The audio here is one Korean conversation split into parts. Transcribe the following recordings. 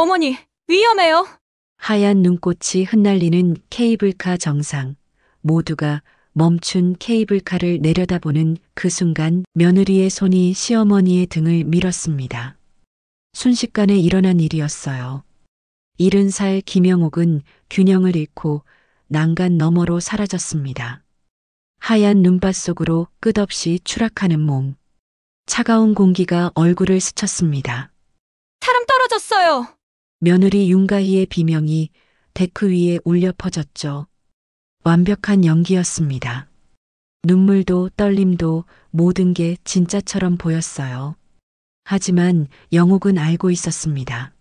어머니, 위험해요. 하얀 눈꽃이 흩날리는 케이블카 정상. 모두가 멈춘 케이블카를 내려다보는 그 순간 며느리의 손이 시어머니의 등을 밀었습니다. 순식간에 일어난 일이었어요. 70살 김영옥은 균형을 잃고 난간 너머로 사라졌습니다. 하얀 눈밭 속으로 끝없이 추락하는 몸. 차가운 공기가 얼굴을 스쳤습니다. 사람 떨어졌어요. 며느리 윤가희의 비명이 데크 위에 울려 퍼졌죠. 완벽한 연기였습니다. 눈물도 떨림도 모든 게 진짜처럼 보였어요. 하지만 영옥은 알고 있었습니다.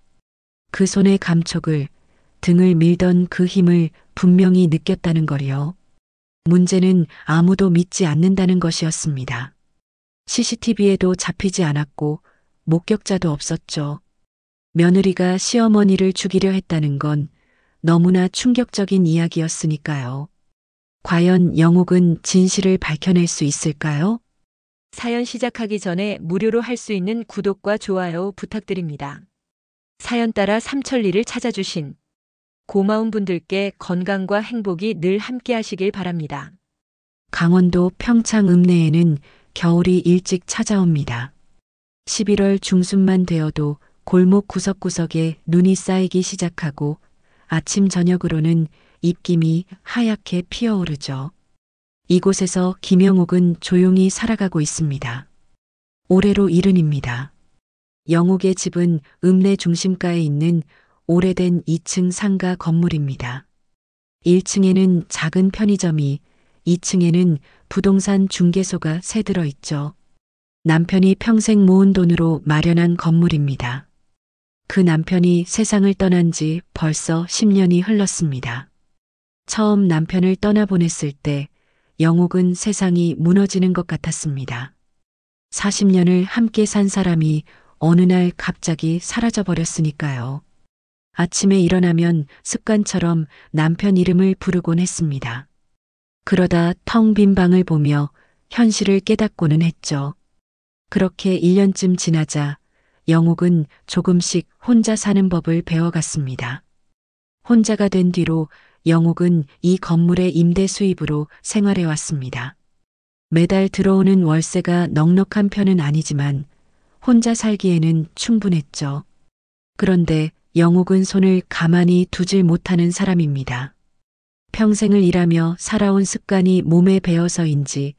그 손의 감촉을, 등을 밀던 그 힘을 분명히 느꼈다는 걸요. 문제는 아무도 믿지 않는다는 것이었습니다. CCTV에도 잡히지 않았고 목격자도 없었죠. 며느리가 시어머니를 죽이려 했다는 건 너무나 충격적인 이야기였으니까요. 과연 영옥은 진실을 밝혀낼 수 있을까요? 사연 시작하기 전에 무료로 할 수 있는 구독과 좋아요 부탁드립니다. 사연 따라 삼천리를 찾아주신 고마운 분들께 건강과 행복이 늘 함께 하시길 바랍니다. 강원도 평창 읍내에는 겨울이 일찍 찾아옵니다. 11월 중순만 되어도 골목 구석구석에 눈이 쌓이기 시작하고 아침 저녁으로는 입김이 하얗게 피어오르죠. 이곳에서 김영옥은 조용히 살아가고 있습니다. 올해로 70입니다. 영옥의 집은 읍내 중심가에 있는 오래된 2층 상가 건물입니다. 1층에는 작은 편의점이, 2층에는 부동산 중개소가 새들어 있죠. 남편이 평생 모은 돈으로 마련한 건물입니다. 그 남편이 세상을 떠난 지 벌써 10년이 흘렀습니다. 처음 남편을 떠나보냈을 때 영옥은 세상이 무너지는 것 같았습니다. 40년을 함께 산 사람이 어느 날 갑자기 사라져버렸으니까요. 아침에 일어나면 습관처럼 남편 이름을 부르곤 했습니다. 그러다 텅 빈 방을 보며 현실을 깨닫고는 했죠. 그렇게 1년쯤 지나자 영옥은 조금씩 혼자 사는 법을 배워갔습니다. 혼자가 된 뒤로 영옥은 이 건물의 임대 수입으로 생활해 왔습니다. 매달 들어오는 월세가 넉넉한 편은 아니지만 혼자 살기에는 충분했죠. 그런데 영옥은 손을 가만히 두질 못하는 사람입니다. 평생을 일하며 살아온 습관이 몸에 배어서인지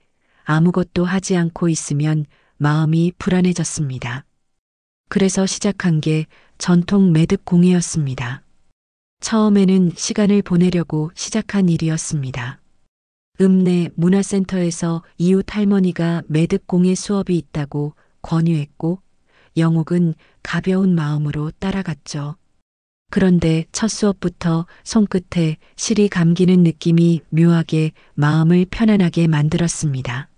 아무것도 하지 않고 있으면 마음이 불안해졌습니다. 그래서 시작한 게 전통 매듭 공예였습니다. 처음에는 시간을 보내려고 시작한 일이었습니다. 읍내 문화센터에서 이웃 할머니가 매듭 공예 수업이 있다고 권유했고 영옥은 가벼운 마음으로 따라갔죠. 그런데 첫 수업부터 손끝에 실이 감기는 느낌이 묘하게 마음을 편안하게 만들었습니다.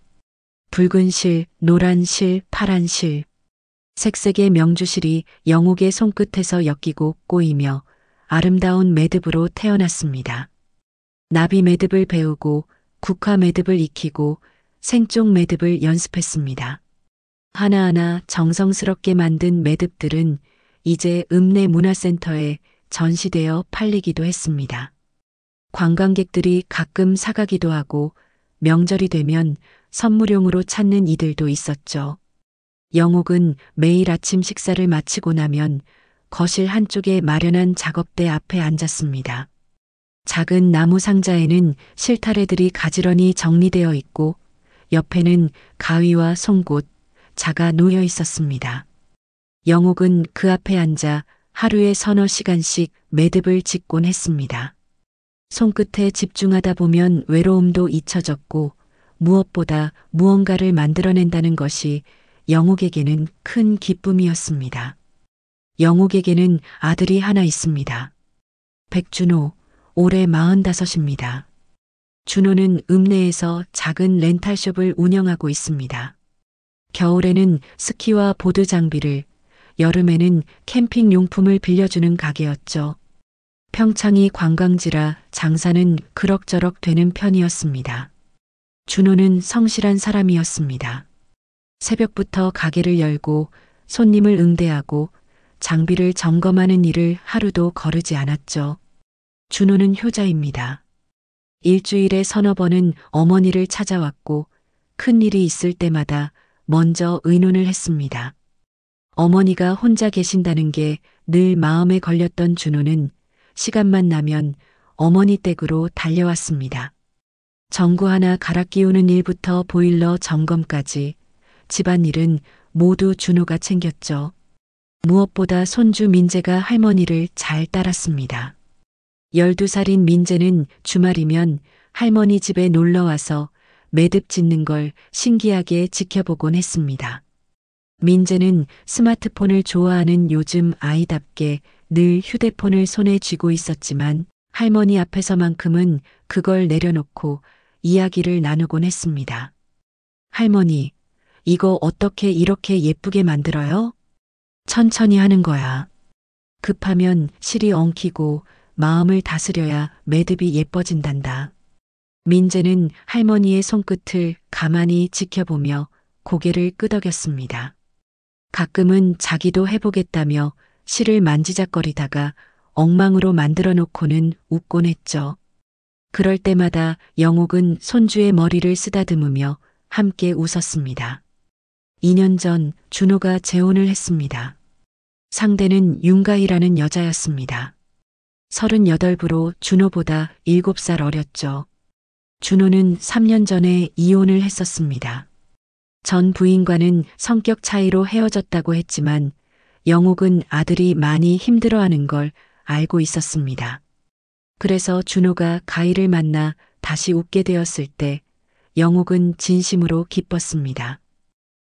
붉은 실, 노란 실, 파란 실. 색색의 명주실이 영옥의 손끝에서 엮이고 꼬이며 아름다운 매듭으로 태어났습니다. 나비 매듭을 배우고 국화 매듭을 익히고 생쪽 매듭을 연습했습니다. 하나하나 정성스럽게 만든 매듭들은 이제 읍내 문화센터에 전시되어 팔리기도 했습니다. 관광객들이 가끔 사가기도 하고 명절이 되면 선물용으로 찾는 이들도 있었죠. 영옥은 매일 아침 식사를 마치고 나면 거실 한쪽에 마련한 작업대 앞에 앉았습니다. 작은 나무 상자에는 실타래들이 가지런히 정리되어 있고 옆에는 가위와 송곳, 자가 놓여 있었습니다. 영옥은 그 앞에 앉아 하루에 서너 시간씩 매듭을 짓곤 했습니다. 손끝에 집중하다 보면 외로움도 잊혀졌고 무엇보다 무언가를 만들어낸다는 것이 영옥에게는 큰 기쁨이었습니다. 영옥에게는 아들이 하나 있습니다. 백준호, 올해 45입니다. 준호는 읍내에서 작은 렌탈숍을 운영하고 있습니다. 겨울에는 스키와 보드 장비를, 여름에는 캠핑 용품을 빌려주는 가게였죠. 평창이 관광지라 장사는 그럭저럭 되는 편이었습니다. 준호는 성실한 사람이었습니다. 새벽부터 가게를 열고 손님을 응대하고 장비를 점검하는 일을 하루도 거르지 않았죠. 준호는 효자입니다. 일주일에 서너 번은 어머니를 찾아왔고 큰 일이 있을 때마다 먼저 의논을 했습니다. 어머니가 혼자 계신다는 게 늘 마음에 걸렸던 준호는 시간만 나면 어머니 댁으로 달려왔습니다. 전구 하나 갈아 끼우는 일부터 보일러 점검까지 집안일은 모두 준호가 챙겼죠. 무엇보다 손주 민재가 할머니를 잘 따랐습니다. 12살인 민재는 주말이면 할머니 집에 놀러와서 매듭 짓는 걸 신기하게 지켜보곤 했습니다. 민재는 스마트폰을 좋아하는 요즘 아이답게 늘 휴대폰을 손에 쥐고 있었지만 할머니 앞에서만큼은 그걸 내려놓고 이야기를 나누곤 했습니다. 할머니, 이거 어떻게 이렇게 예쁘게 만들어요? 천천히 하는 거야. 급하면 실이 엉키고 마음을 다스려야 매듭이 예뻐진단다. 민재는 할머니의 손끝을 가만히 지켜보며 고개를 끄덕였습니다. 가끔은 자기도 해보겠다며 실을 만지작거리다가 엉망으로 만들어 놓고는 웃곤 했죠. 그럴 때마다 영옥은 손주의 머리를 쓰다듬으며 함께 웃었습니다. 2년 전 준호가 재혼을 했습니다. 상대는 윤가희라는 여자였습니다. 38부로 준호보다 7살 어렸죠. 준호는 3년 전에 이혼을 했었습니다. 전 부인과는 성격 차이로 헤어졌다고 했지만 영옥은 아들이 많이 힘들어하는 걸 알고 있었습니다. 그래서 준호가 가희를 만나 다시 웃게 되었을 때 영옥은 진심으로 기뻤습니다.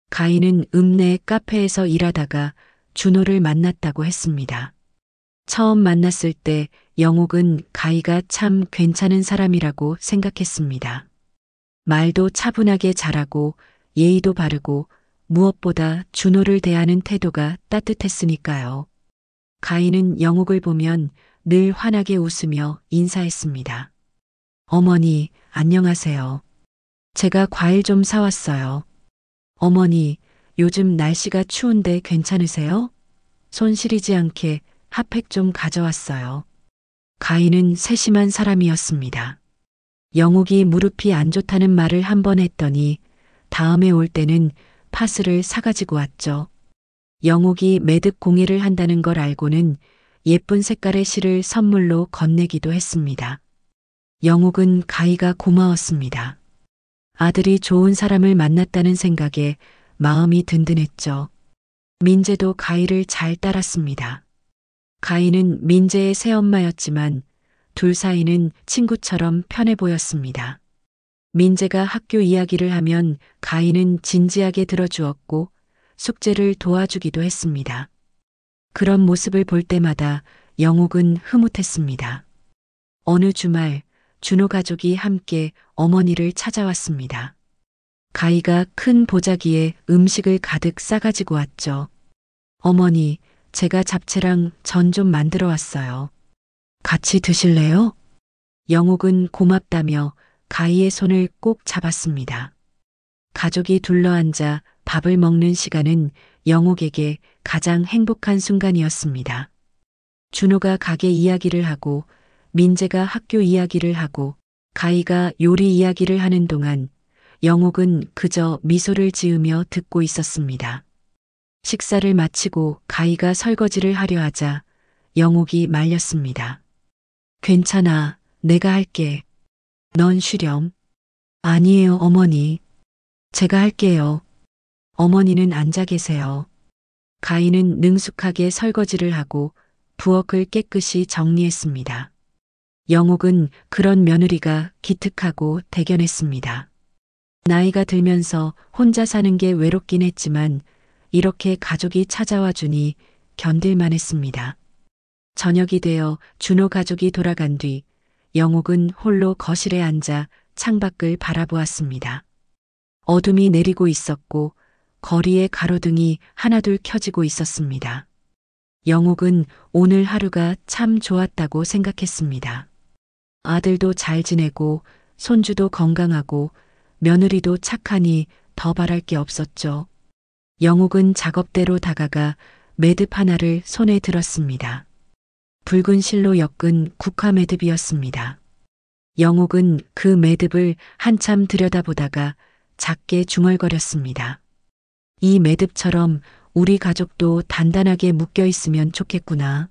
가희는 읍내 카페에서 일하다가 준호를 만났다고 했습니다. 처음 만났을 때 영옥은 가희가 참 괜찮은 사람이라고 생각했습니다. 말도 차분하게 잘하고 예의도 바르고 무엇보다 준호를 대하는 태도가 따뜻했으니까요. 가희는 영옥을 보면 늘 환하게 웃으며 인사했습니다. 어머니, 안녕하세요. 제가 과일 좀 사왔어요. 어머니, 요즘 날씨가 추운데 괜찮으세요? 손 시리지 않게 핫팩 좀 가져왔어요. 가희는 세심한 사람이었습니다. 영옥이 무릎이 안 좋다는 말을 한 번 했더니 다음에 올 때는 파스를 사가지고 왔죠. 영옥이 매듭 공예를 한다는 걸 알고는 예쁜 색깔의 실을 선물로 건네기도 했습니다. 영옥은 가희가 고마웠습니다. 아들이 좋은 사람을 만났다는 생각에 마음이 든든했죠. 민재도 가희를 잘 따랐습니다. 가희는 민재의 새엄마였지만 둘 사이는 친구처럼 편해 보였습니다. 민재가 학교 이야기를 하면 가희는 진지하게 들어주었고 숙제를 도와주기도 했습니다. 그런 모습을 볼 때마다 영옥은 흐뭇했습니다. 어느 주말 준호 가족이 함께 어머니를 찾아왔습니다. 가희가 큰 보자기에 음식을 가득 싸가지고 왔죠. 어머니, 제가 잡채랑 전 좀 만들어 왔어요. 같이 드실래요? 영옥은 고맙다며 가희의 손을 꼭 잡았습니다. 가족이 둘러앉아 밥을 먹는 시간은 영옥에게 가장 행복한 순간이었습니다. 준호가 가게 이야기를 하고 민재가 학교 이야기를 하고 가희가 요리 이야기를 하는 동안 영옥은 그저 미소를 지으며 듣고 있었습니다. 식사를 마치고 가희가 설거지를 하려 하자 영옥이 말렸습니다. 괜찮아, 내가 할게. 넌 쉬렴. 아니에요, 어머니. 제가 할게요. 어머니는 앉아 계세요. 가희는 능숙하게 설거지를 하고 부엌을 깨끗이 정리했습니다. 영옥은 그런 며느리가 기특하고 대견했습니다. 나이가 들면서 혼자 사는 게 외롭긴 했지만 이렇게 가족이 찾아와 주니 견딜만 했습니다. 저녁이 되어 준호 가족이 돌아간 뒤 영옥은 홀로 거실에 앉아 창밖을 바라보았습니다. 어둠이 내리고 있었고 거리에 가로등이 하나둘 켜지고 있었습니다. 영옥은 오늘 하루가 참 좋았다고 생각했습니다. 아들도 잘 지내고 손주도 건강하고 며느리도 착하니 더 바랄 게 없었죠. 영옥은 작업대로 다가가 매듭 하나를 손에 들었습니다. 붉은 실로 엮은 국화 매듭이었습니다. 영옥은 그 매듭을 한참 들여다보다가 작게 중얼거렸습니다. 이 매듭처럼 우리 가족도 단단하게 묶여 있으면 좋겠구나.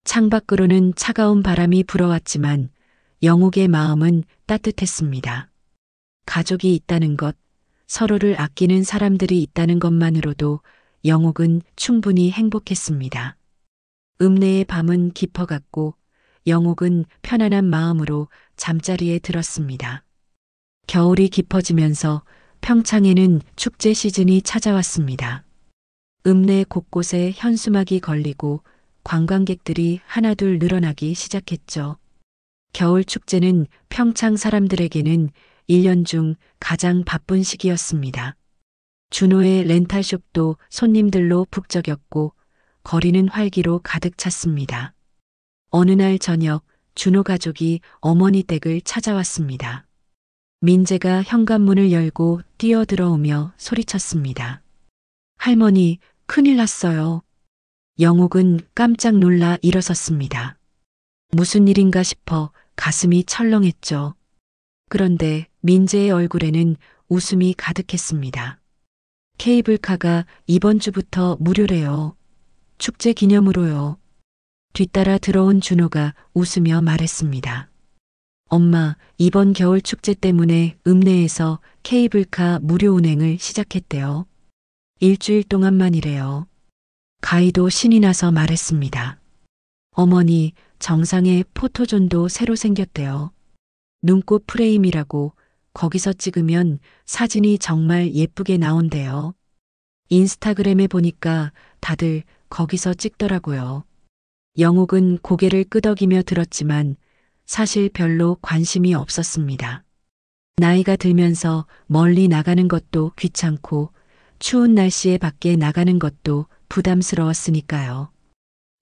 창밖으로는 차가운 바람이 불어왔지만 영옥의 마음은 따뜻했습니다. 가족이 있다는 것, 서로를 아끼는 사람들이 있다는 것만으로도 영옥은 충분히 행복했습니다. 읍내의 밤은 깊어갔고 영옥은 편안한 마음으로 잠자리에 들었습니다. 겨울이 깊어지면서 평창에는 축제 시즌이 찾아왔습니다. 읍내 곳곳에 현수막이 걸리고 관광객들이 하나둘 늘어나기 시작했죠. 겨울 축제는 평창 사람들에게는 1년 중 가장 바쁜 시기였습니다. 준호의 렌탈숍도 손님들로 북적였고 거리는 활기로 가득 찼습니다. 어느 날 저녁 준호 가족이 어머니 댁을 찾아왔습니다. 민재가 현관문을 열고 뛰어들어오며 소리쳤습니다. 할머니, 큰일 났어요. 영옥은 깜짝 놀라 일어섰습니다. 무슨 일인가 싶어 가슴이 철렁했죠. 그런데 민재의 얼굴에는 웃음이 가득했습니다. 케이블카가 이번 주부터 무료래요. 축제 기념으로요. 뒤따라 들어온 준호가 웃으며 말했습니다. 엄마, 이번 겨울 축제 때문에 읍내에서 케이블카 무료 운행을 시작했대요. 일주일 동안만이래요. 가희도 신이 나서 말했습니다. 어머니, 정상에 포토존도 새로 생겼대요. 눈꽃 프레임이라고 거기서 찍으면 사진이 정말 예쁘게 나온대요. 인스타그램에 보니까 다들 거기서 찍더라고요. 영옥은 고개를 끄덕이며 들었지만 사실 별로 관심이 없었습니다. 나이가 들면서 멀리 나가는 것도 귀찮고 추운 날씨에 밖에 나가는 것도 부담스러웠으니까요.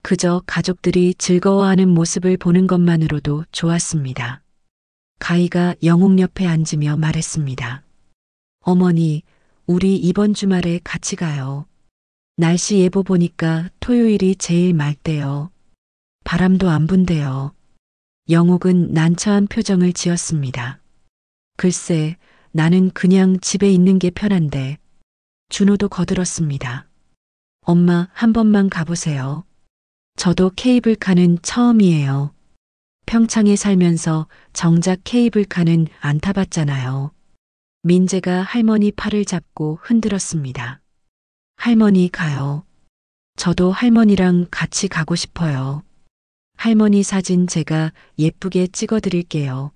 그저 가족들이 즐거워하는 모습을 보는 것만으로도 좋았습니다. 가희가 영옥 옆에 앉으며 말했습니다. 어머니, 우리 이번 주말에 같이 가요. 날씨 예보 보니까 토요일이 제일 맑대요. 바람도 안 분대요. 영옥은 난처한 표정을 지었습니다. 글쎄, 나는 그냥 집에 있는 게 편한데. 준호도 거들었습니다. 엄마, 한 번만 가보세요. 저도 케이블카는 처음이에요. 평창에 살면서 정작 케이블카는 안 타봤잖아요. 민재가 할머니 팔을 잡고 흔들었습니다. 할머니 가요. 저도 할머니랑 같이 가고 싶어요. 할머니 사진 제가 예쁘게 찍어드릴게요.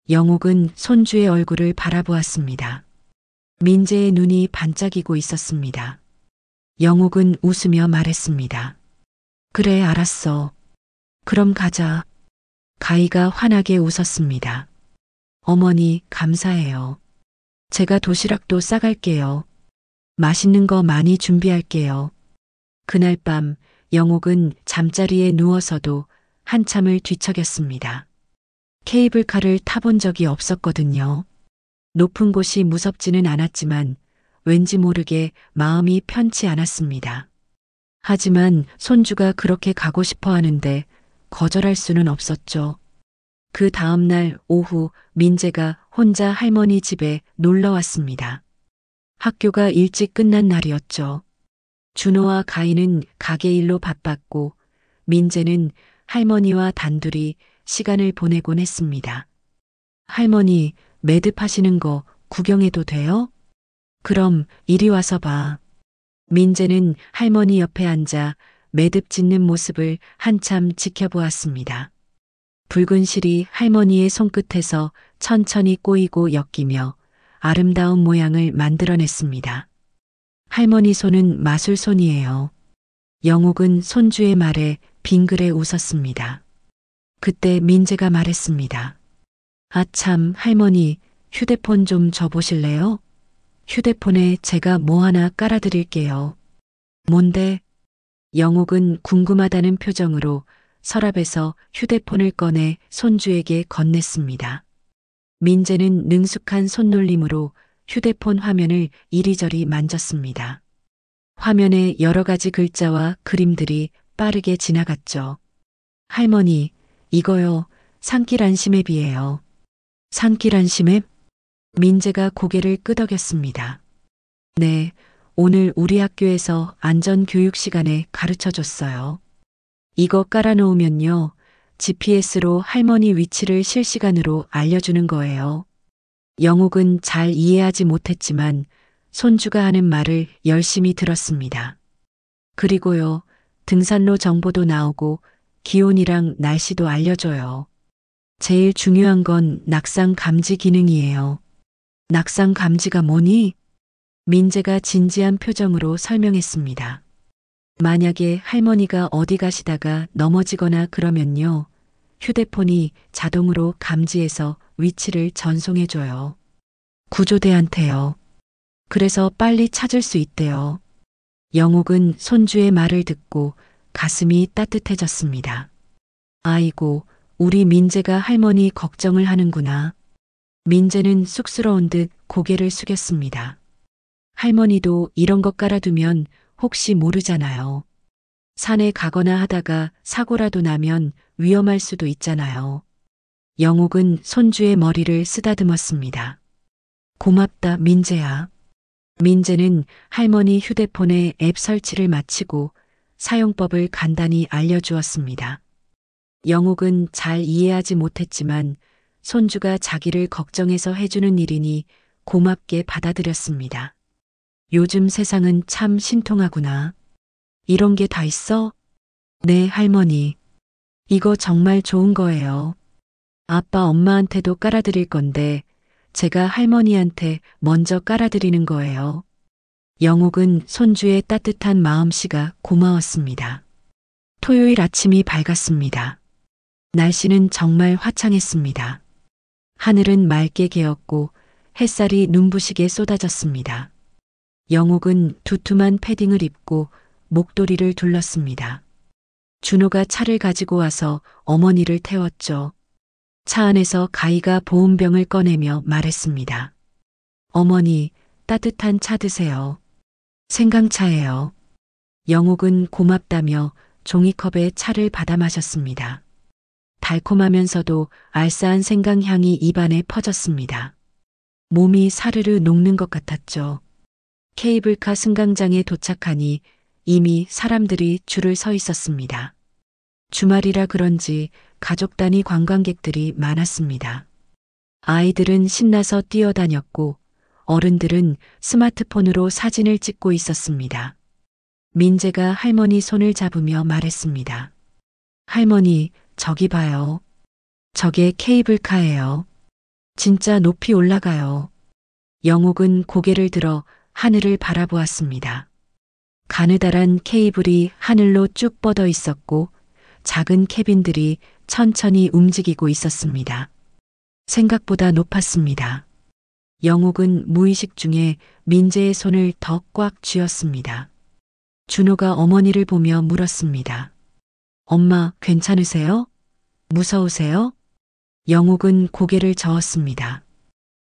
영옥은 손주의 얼굴을 바라보았습니다. 민재의 눈이 반짝이고 있었습니다. 영옥은 웃으며 말했습니다. 그래, 알았어. 그럼 가자. 가희가 환하게 웃었습니다. 어머니, 감사해요. 제가 도시락도 싸갈게요. 맛있는 거 많이 준비할게요. 그날 밤 영옥은 잠자리에 누워서도 한참을 뒤척였습니다. 케이블카를 타본 적이 없었거든요. 높은 곳이 무섭지는 않았지만 왠지 모르게 마음이 편치 않았습니다. 하지만 손주가 그렇게 가고 싶어 하는데 거절할 수는 없었죠. 그 다음 날 오후 민재가 혼자 할머니 집에 놀러 왔습니다. 학교가 일찍 끝난 날이었죠. 준호와 가희는 가게 일로 바빴고 민재는 할머니와 단둘이 시간을 보내곤 했습니다. 할머니, 매듭하시는 거 구경해도 돼요? 그럼 이리 와서 봐. 민재는 할머니 옆에 앉아 매듭 짓는 모습을 한참 지켜보았습니다. 붉은 실이 할머니의 손끝에서 천천히 꼬이고 엮이며 아름다운 모양을 만들어냈습니다. 할머니 손은 마술손이에요. 영옥은 손주의 말에 빙그레 웃었습니다. 그때 민재가 말했습니다. 아 참, 할머니, 휴대폰 좀 줘보실래요? 휴대폰에 제가 뭐 하나 깔아드릴게요. 뭔데? 영옥은 궁금하다는 표정으로 서랍에서 휴대폰을 꺼내 손주에게 건넸습니다. 민재는 능숙한 손놀림으로 휴대폰 화면을 이리저리 만졌습니다. 화면에 여러 가지 글자와 그림들이 빠르게 지나갔죠. 할머니, 이거요. 산길 안심앱이에요. 산길 안심앱? 민재가 고개를 끄덕였습니다. 네, 오늘 우리 학교에서 안전교육 시간에 가르쳐 줬어요. 이거 깔아놓으면요. GPS로 할머니 위치를 실시간으로 알려주는 거예요. 영옥은 잘 이해하지 못했지만 손주가 하는 말을 열심히 들었습니다. 그리고요, 등산로 정보도 나오고 기온이랑 날씨도 알려줘요. 제일 중요한 건 낙상 감지 기능이에요. 낙상 감지가 뭐니? 민재가 진지한 표정으로 설명했습니다. 만약에 할머니가 어디 가시다가 넘어지거나 그러면요. 휴대폰이 자동으로 감지해서 위치를 전송해줘요. 구조대한테요. 그래서 빨리 찾을 수 있대요. 영옥은 손주의 말을 듣고 가슴이 따뜻해졌습니다. 아이고, 우리 민재가 할머니 걱정을 하는구나. 민재는 쑥스러운 듯 고개를 숙였습니다. 할머니도 이런 것 깔아두면 혹시 모르잖아요. 산에 가거나 하다가 사고라도 나면 위험할 수도 있잖아요. 영옥은 손주의 머리를 쓰다듬었습니다. 고맙다, 민재야. 민재는 할머니 휴대폰에 앱 설치를 마치고 사용법을 간단히 알려주었습니다. 영옥은 잘 이해하지 못했지만 손주가 자기를 걱정해서 해주는 일이니 고맙게 받아들였습니다. 요즘 세상은 참 신통하구나. 이런 게 다 있어? 네, 할머니. 이거 정말 좋은 거예요. 아빠, 엄마한테도 깔아드릴 건데 제가 할머니한테 먼저 깔아드리는 거예요. 영옥은 손주의 따뜻한 마음씨가 고마웠습니다. 토요일 아침이 밝았습니다. 날씨는 정말 화창했습니다. 하늘은 맑게 개었고 햇살이 눈부시게 쏟아졌습니다. 영옥은 두툼한 패딩을 입고 목도리를 둘렀습니다. 준호가 차를 가지고 와서 어머니를 태웠죠. 차 안에서 가희가 보온병을 꺼내며 말했습니다. 어머니, 따뜻한 차 드세요. 생강차예요. 영옥은 고맙다며 종이컵에 차를 받아 마셨습니다. 달콤하면서도 알싸한 생강향이 입안에 퍼졌습니다. 몸이 사르르 녹는 것 같았죠. 케이블카 승강장에 도착하니 이미 사람들이 줄을 서 있었습니다. 주말이라 그런지 가족 단위 관광객들이 많았습니다. 아이들은 신나서 뛰어다녔고 어른들은 스마트폰으로 사진을 찍고 있었습니다. 민재가 할머니 손을 잡으며 말했습니다. 할머니, 저기 봐요. 저게 케이블카예요. 진짜 높이 올라가요. 영옥은 고개를 들어 하늘을 바라보았습니다. 가느다란 케이블이 하늘로 쭉 뻗어 있었고 작은 캐빈들이 천천히 움직이고 있었습니다. 생각보다 높았습니다. 영옥은 무의식 중에 민재의 손을 더 꽉 쥐었습니다. 준호가 어머니를 보며 물었습니다. 엄마, 괜찮으세요? 무서우세요? 영옥은 고개를 저었습니다.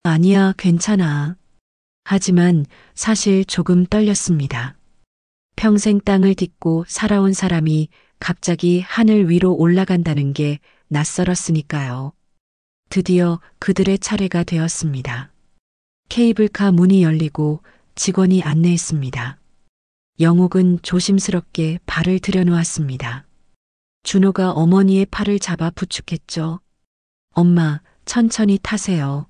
아니야, 괜찮아. 하지만 사실 조금 떨렸습니다. 평생 땅을 딛고 살아온 사람이 갑자기 하늘 위로 올라간다는 게 낯설었으니까요. 드디어 그들의 차례가 되었습니다. 케이블카 문이 열리고 직원이 안내했습니다. 영옥은 조심스럽게 발을 들여놓았습니다. 준호가 어머니의 팔을 잡아 부축했죠. 엄마, 천천히 타세요.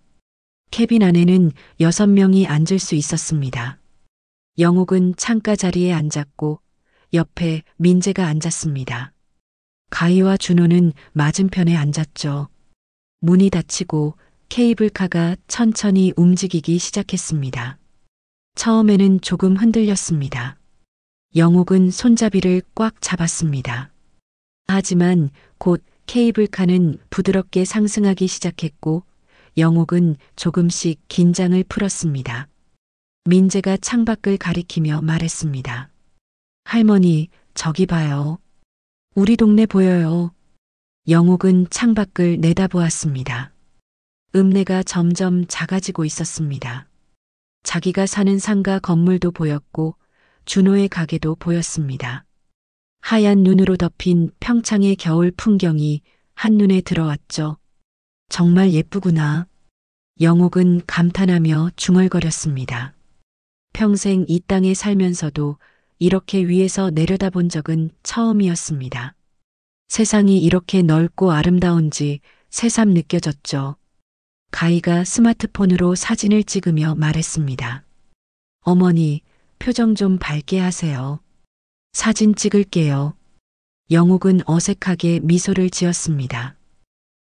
캐빈 안에는 6명이 앉을 수 있었습니다. 영옥은 창가 자리에 앉았고 옆에 민재가 앉았습니다. 가희와 준호는 맞은편에 앉았죠. 문이 닫히고 케이블카가 천천히 움직이기 시작했습니다. 처음에는 조금 흔들렸습니다. 영옥은 손잡이를 꽉 잡았습니다. 하지만 곧 케이블카는 부드럽게 상승하기 시작했고 영옥은 조금씩 긴장을 풀었습니다. 민재가 창밖을 가리키며 말했습니다. 할머니, 저기 봐요. 우리 동네 보여요. 영옥은 창밖을 내다보았습니다. 읍내가 점점 작아지고 있었습니다. 자기가 사는 상가 건물도 보였고 준호의 가게도 보였습니다. 하얀 눈으로 덮인 평창의 겨울 풍경이 한눈에 들어왔죠. 정말 예쁘구나. 영옥은 감탄하며 중얼거렸습니다. 평생 이 땅에 살면서도 이렇게 위에서 내려다본 적은 처음이었습니다. 세상이 이렇게 넓고 아름다운지 새삼 느껴졌죠. 가희가 스마트폰으로 사진을 찍으며 말했습니다. 어머니, 표정 좀 밝게 하세요. 사진 찍을게요. 영옥은 어색하게 미소를 지었습니다.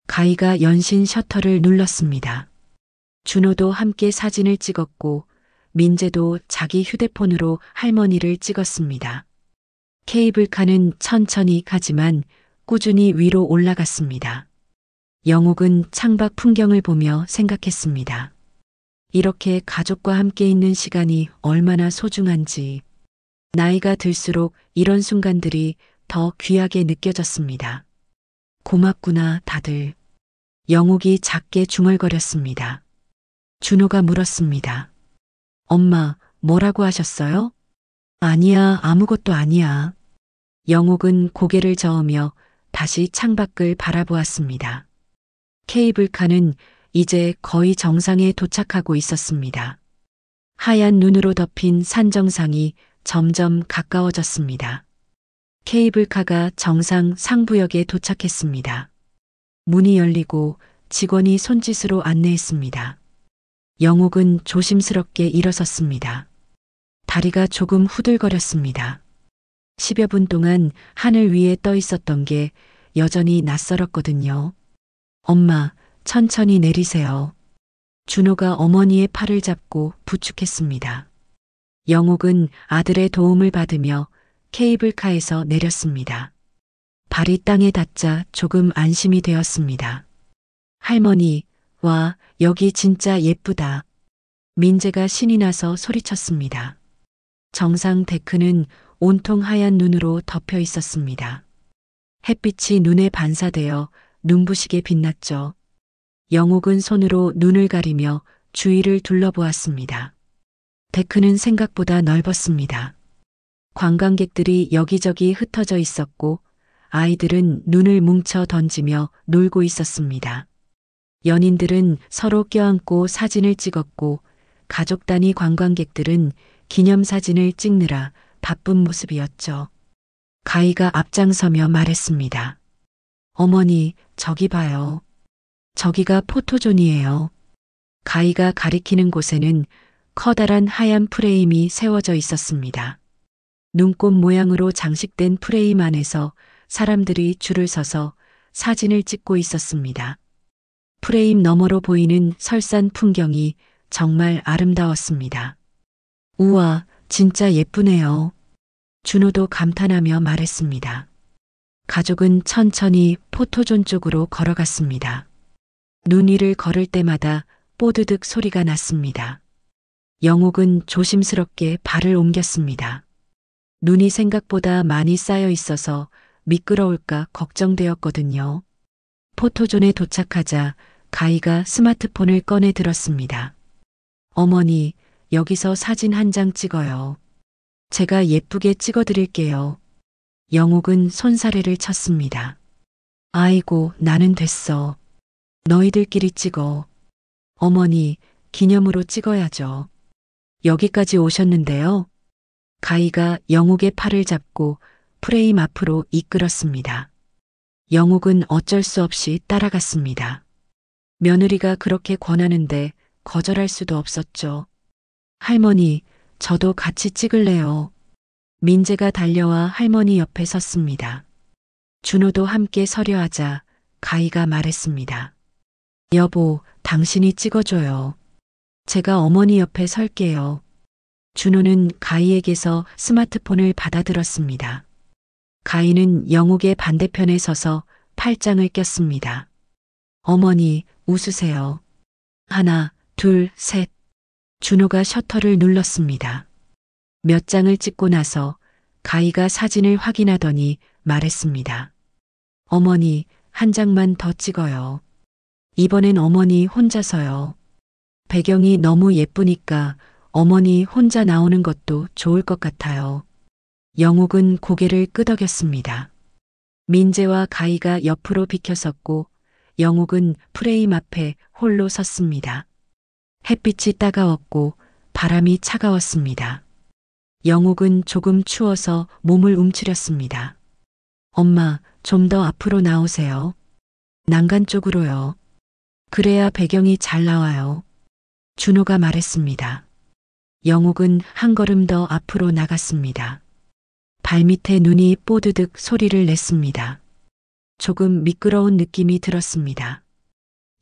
가희가 연신 셔터를 눌렀습니다. 준호도 함께 사진을 찍었고 민재도 자기 휴대폰으로 할머니를 찍었습니다. 케이블카는 천천히 가지만 꾸준히 위로 올라갔습니다. 영옥은 창밖 풍경을 보며 생각했습니다. 이렇게 가족과 함께 있는 시간이 얼마나 소중한지, 나이가 들수록 이런 순간들이 더 귀하게 느껴졌습니다. 고맙구나, 다들. 영옥이 작게 중얼거렸습니다. 준호가 물었습니다. 엄마, 뭐라고 하셨어요? 아니야, 아무것도 아니야. 영옥은 고개를 저으며 다시 창밖을 바라보았습니다. 케이블카는 이제 거의 정상에 도착하고 있었습니다. 하얀 눈으로 덮인 산 정상이 점점 가까워졌습니다. 케이블카가 정상 상부역에 도착했습니다. 문이 열리고 직원이 손짓으로 안내했습니다. 영옥은 조심스럽게 일어섰습니다. 다리가 조금 후들거렸습니다. 10여 분 동안 하늘 위에 떠 있었던 게 여전히 낯설었거든요. 엄마, 천천히 내리세요. 준호가 어머니의 팔을 잡고 부축했습니다. 영옥은 아들의 도움을 받으며 케이블카에서 내렸습니다. 발이 땅에 닿자 조금 안심이 되었습니다. 할머니, 와, 여기 진짜 예쁘다. 민재가 신이 나서 소리쳤습니다. 정상 데크는 온통 하얀 눈으로 덮여 있었습니다. 햇빛이 눈에 반사되어 눈부시게 빛났죠. 영옥은 손으로 눈을 가리며 주위를 둘러보았습니다. 데크는 생각보다 넓었습니다. 관광객들이 여기저기 흩어져 있었고 아이들은 눈을 뭉쳐 던지며 놀고 있었습니다. 연인들은 서로 껴안고 사진을 찍었고 가족 단위 관광객들은 기념사진을 찍느라 바쁜 모습이었죠. 가희가 앞장서며 말했습니다. 어머니, 저기 봐요. 저기가 포토존이에요. 가희가 가리키는 곳에는 커다란 하얀 프레임이 세워져 있었습니다. 눈꽃 모양으로 장식된 프레임 안에서 사람들이 줄을 서서 사진을 찍고 있었습니다. 프레임 너머로 보이는 설산 풍경이 정말 아름다웠습니다. 우와, 진짜 예쁘네요. 준호도 감탄하며 말했습니다. 가족은 천천히 포토존 쪽으로 걸어갔습니다. 눈 위를 걸을 때마다 뽀드득 소리가 났습니다. 영옥은 조심스럽게 발을 옮겼습니다. 눈이 생각보다 많이 쌓여 있어서 미끄러울까 걱정되었거든요. 포토존에 도착하자 가희가 스마트폰을 꺼내 들었습니다. 어머니, 여기서 사진 한 장 찍어요. 제가 예쁘게 찍어드릴게요. 영옥은 손사래를 쳤습니다. 아이고, 나는 됐어. 너희들끼리 찍어. 어머니, 기념으로 찍어야죠. 여기까지 오셨는데요. 가희가 영옥의 팔을 잡고 프레임 앞으로 이끌었습니다. 영옥은 어쩔 수 없이 따라갔습니다. 며느리가 그렇게 권하는데 거절할 수도 없었죠. 할머니, 저도 같이 찍을래요. 민재가 달려와 할머니 옆에 섰습니다. 준호도 함께 서려 하자 가희가 말했습니다. 여보, 당신이 찍어줘요. 제가 어머니 옆에 설게요. 준호는 가희에게서 스마트폰을 받아들었습니다. 가희는 영옥의 반대편에 서서 팔짱을 꼈습니다. 어머니, 웃으세요. 하나, 둘, 셋. 준호가 셔터를 눌렀습니다. 몇 장을 찍고 나서 가희가 사진을 확인하더니 말했습니다. 어머니, 한 장만 더 찍어요. 이번엔 어머니 혼자서요. 배경이 너무 예쁘니까 어머니 혼자 나오는 것도 좋을 것 같아요. 영옥은 고개를 끄덕였습니다. 민재와 가희가 옆으로 비켜섰고 영옥은 프레임 앞에 홀로 섰습니다. 햇빛이 따가웠고 바람이 차가웠습니다. 영옥은 조금 추워서 몸을 움츠렸습니다. 엄마, 좀 더 앞으로 나오세요. 난간 쪽으로요. 그래야 배경이 잘 나와요. 준호가 말했습니다. 영옥은 한 걸음 더 앞으로 나갔습니다. 발밑에 눈이 뽀드득 소리를 냈습니다. 조금 미끄러운 느낌이 들었습니다.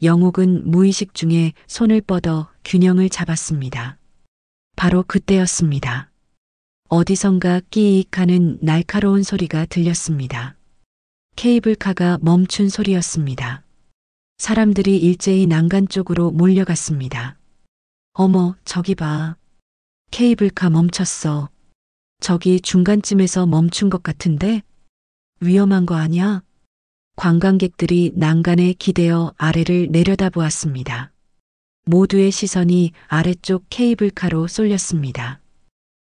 영옥은 무의식 중에 손을 뻗어 균형을 잡았습니다. 바로 그때였습니다. 어디선가 끼익하는 날카로운 소리가 들렸습니다. 케이블카가 멈춘 소리였습니다. 사람들이 일제히 난간 쪽으로 몰려갔습니다. 어머, 저기 봐. 케이블카 멈췄어. 저기 중간쯤에서 멈춘 것 같은데? 위험한 거 아니야? 관광객들이 난간에 기대어 아래를 내려다보았습니다. 모두의 시선이 아래쪽 케이블카로 쏠렸습니다.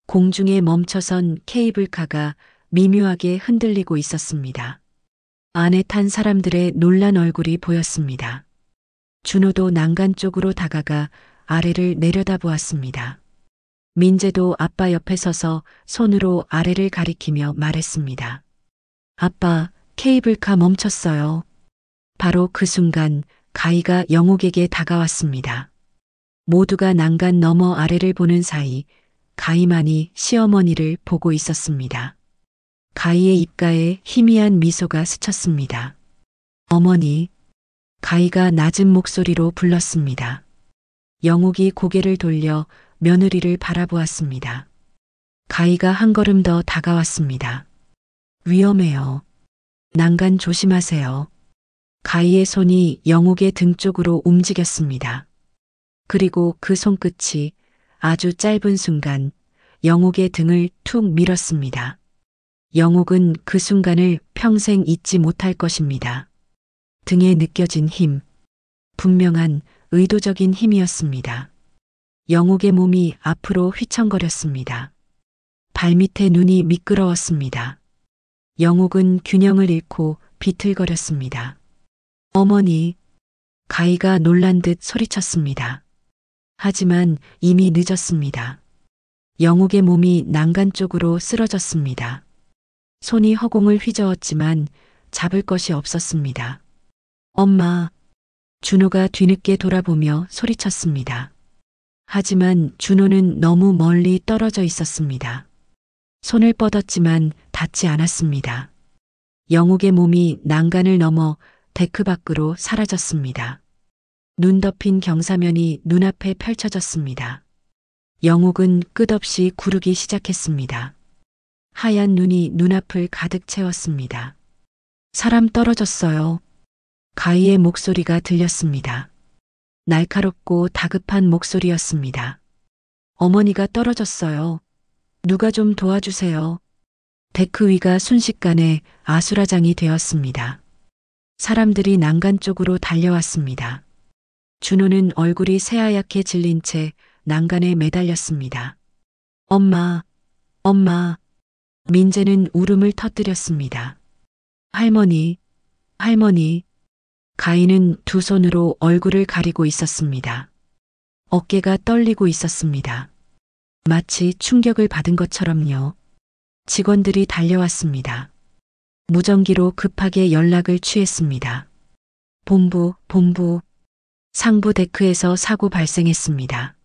공중에 멈춰선 케이블카가 미묘하게 흔들리고 있었습니다. 안에 탄 사람들의 놀란 얼굴이 보였습니다. 준호도 난간 쪽으로 다가가 아래를 내려다보았습니다. 민재도 아빠 옆에 서서 손으로 아래를 가리키며 말했습니다. 아빠, 케이블카 멈췄어요. 바로 그 순간 가희가 영옥에게 다가왔습니다. 모두가 난간 너머 아래를 보는 사이 가희만이 시어머니를 보고 있었습니다. 가희의 입가에 희미한 미소가 스쳤습니다. 어머니, 가희가 낮은 목소리로 불렀습니다. 영옥이 고개를 돌려 며느리를 바라보았습니다. 가희가 한 걸음 더 다가왔습니다. 위험해요. 난간 조심하세요. 가희의 손이 영옥의 등 쪽으로 움직였습니다. 그리고 그 손끝이 아주 짧은 순간 영옥의 등을 툭 밀었습니다. 영옥은 그 순간을 평생 잊지 못할 것입니다. 등에 느껴진 힘, 분명한 의도적인 힘이었습니다. 영옥의 몸이 앞으로 휘청거렸습니다. 발밑에 눈이 미끄러웠습니다. 영옥은 균형을 잃고 비틀거렸습니다. 어머니, 가희가 놀란 듯 소리쳤습니다. 하지만 이미 늦었습니다. 영옥의 몸이 난간 쪽으로 쓰러졌습니다. 손이 허공을 휘저었지만 잡을 것이 없었습니다. 엄마, 준호가 뒤늦게 돌아보며 소리쳤습니다. 하지만 준호는 너무 멀리 떨어져 있었습니다. 손을 뻗었지만 닿지 않았습니다. 영옥의 몸이 난간을 넘어 데크 밖으로 사라졌습니다. 눈 덮인 경사면이 눈앞에 펼쳐졌습니다. 영옥은 끝없이 구르기 시작했습니다. 하얀 눈이 눈앞을 가득 채웠습니다. 사람 떨어졌어요. 가희의 목소리가 들렸습니다. 날카롭고 다급한 목소리였습니다. 어머니가 떨어졌어요. 누가 좀 도와주세요. 데크 위가 순식간에 아수라장이 되었습니다. 사람들이 난간 쪽으로 달려왔습니다. 준호는 얼굴이 새하얗게 질린 채 난간에 매달렸습니다. 엄마, 엄마. 민재는 울음을 터뜨렸습니다. 할머니, 할머니. 가희는 두 손으로 얼굴을 가리고 있었습니다. 어깨가 떨리고 있었습니다. 마치 충격을 받은 것처럼요. 직원들이 달려왔습니다. 무전기로 급하게 연락을 취했습니다. 본부. 상부 데크에서 사고 발생했습니다.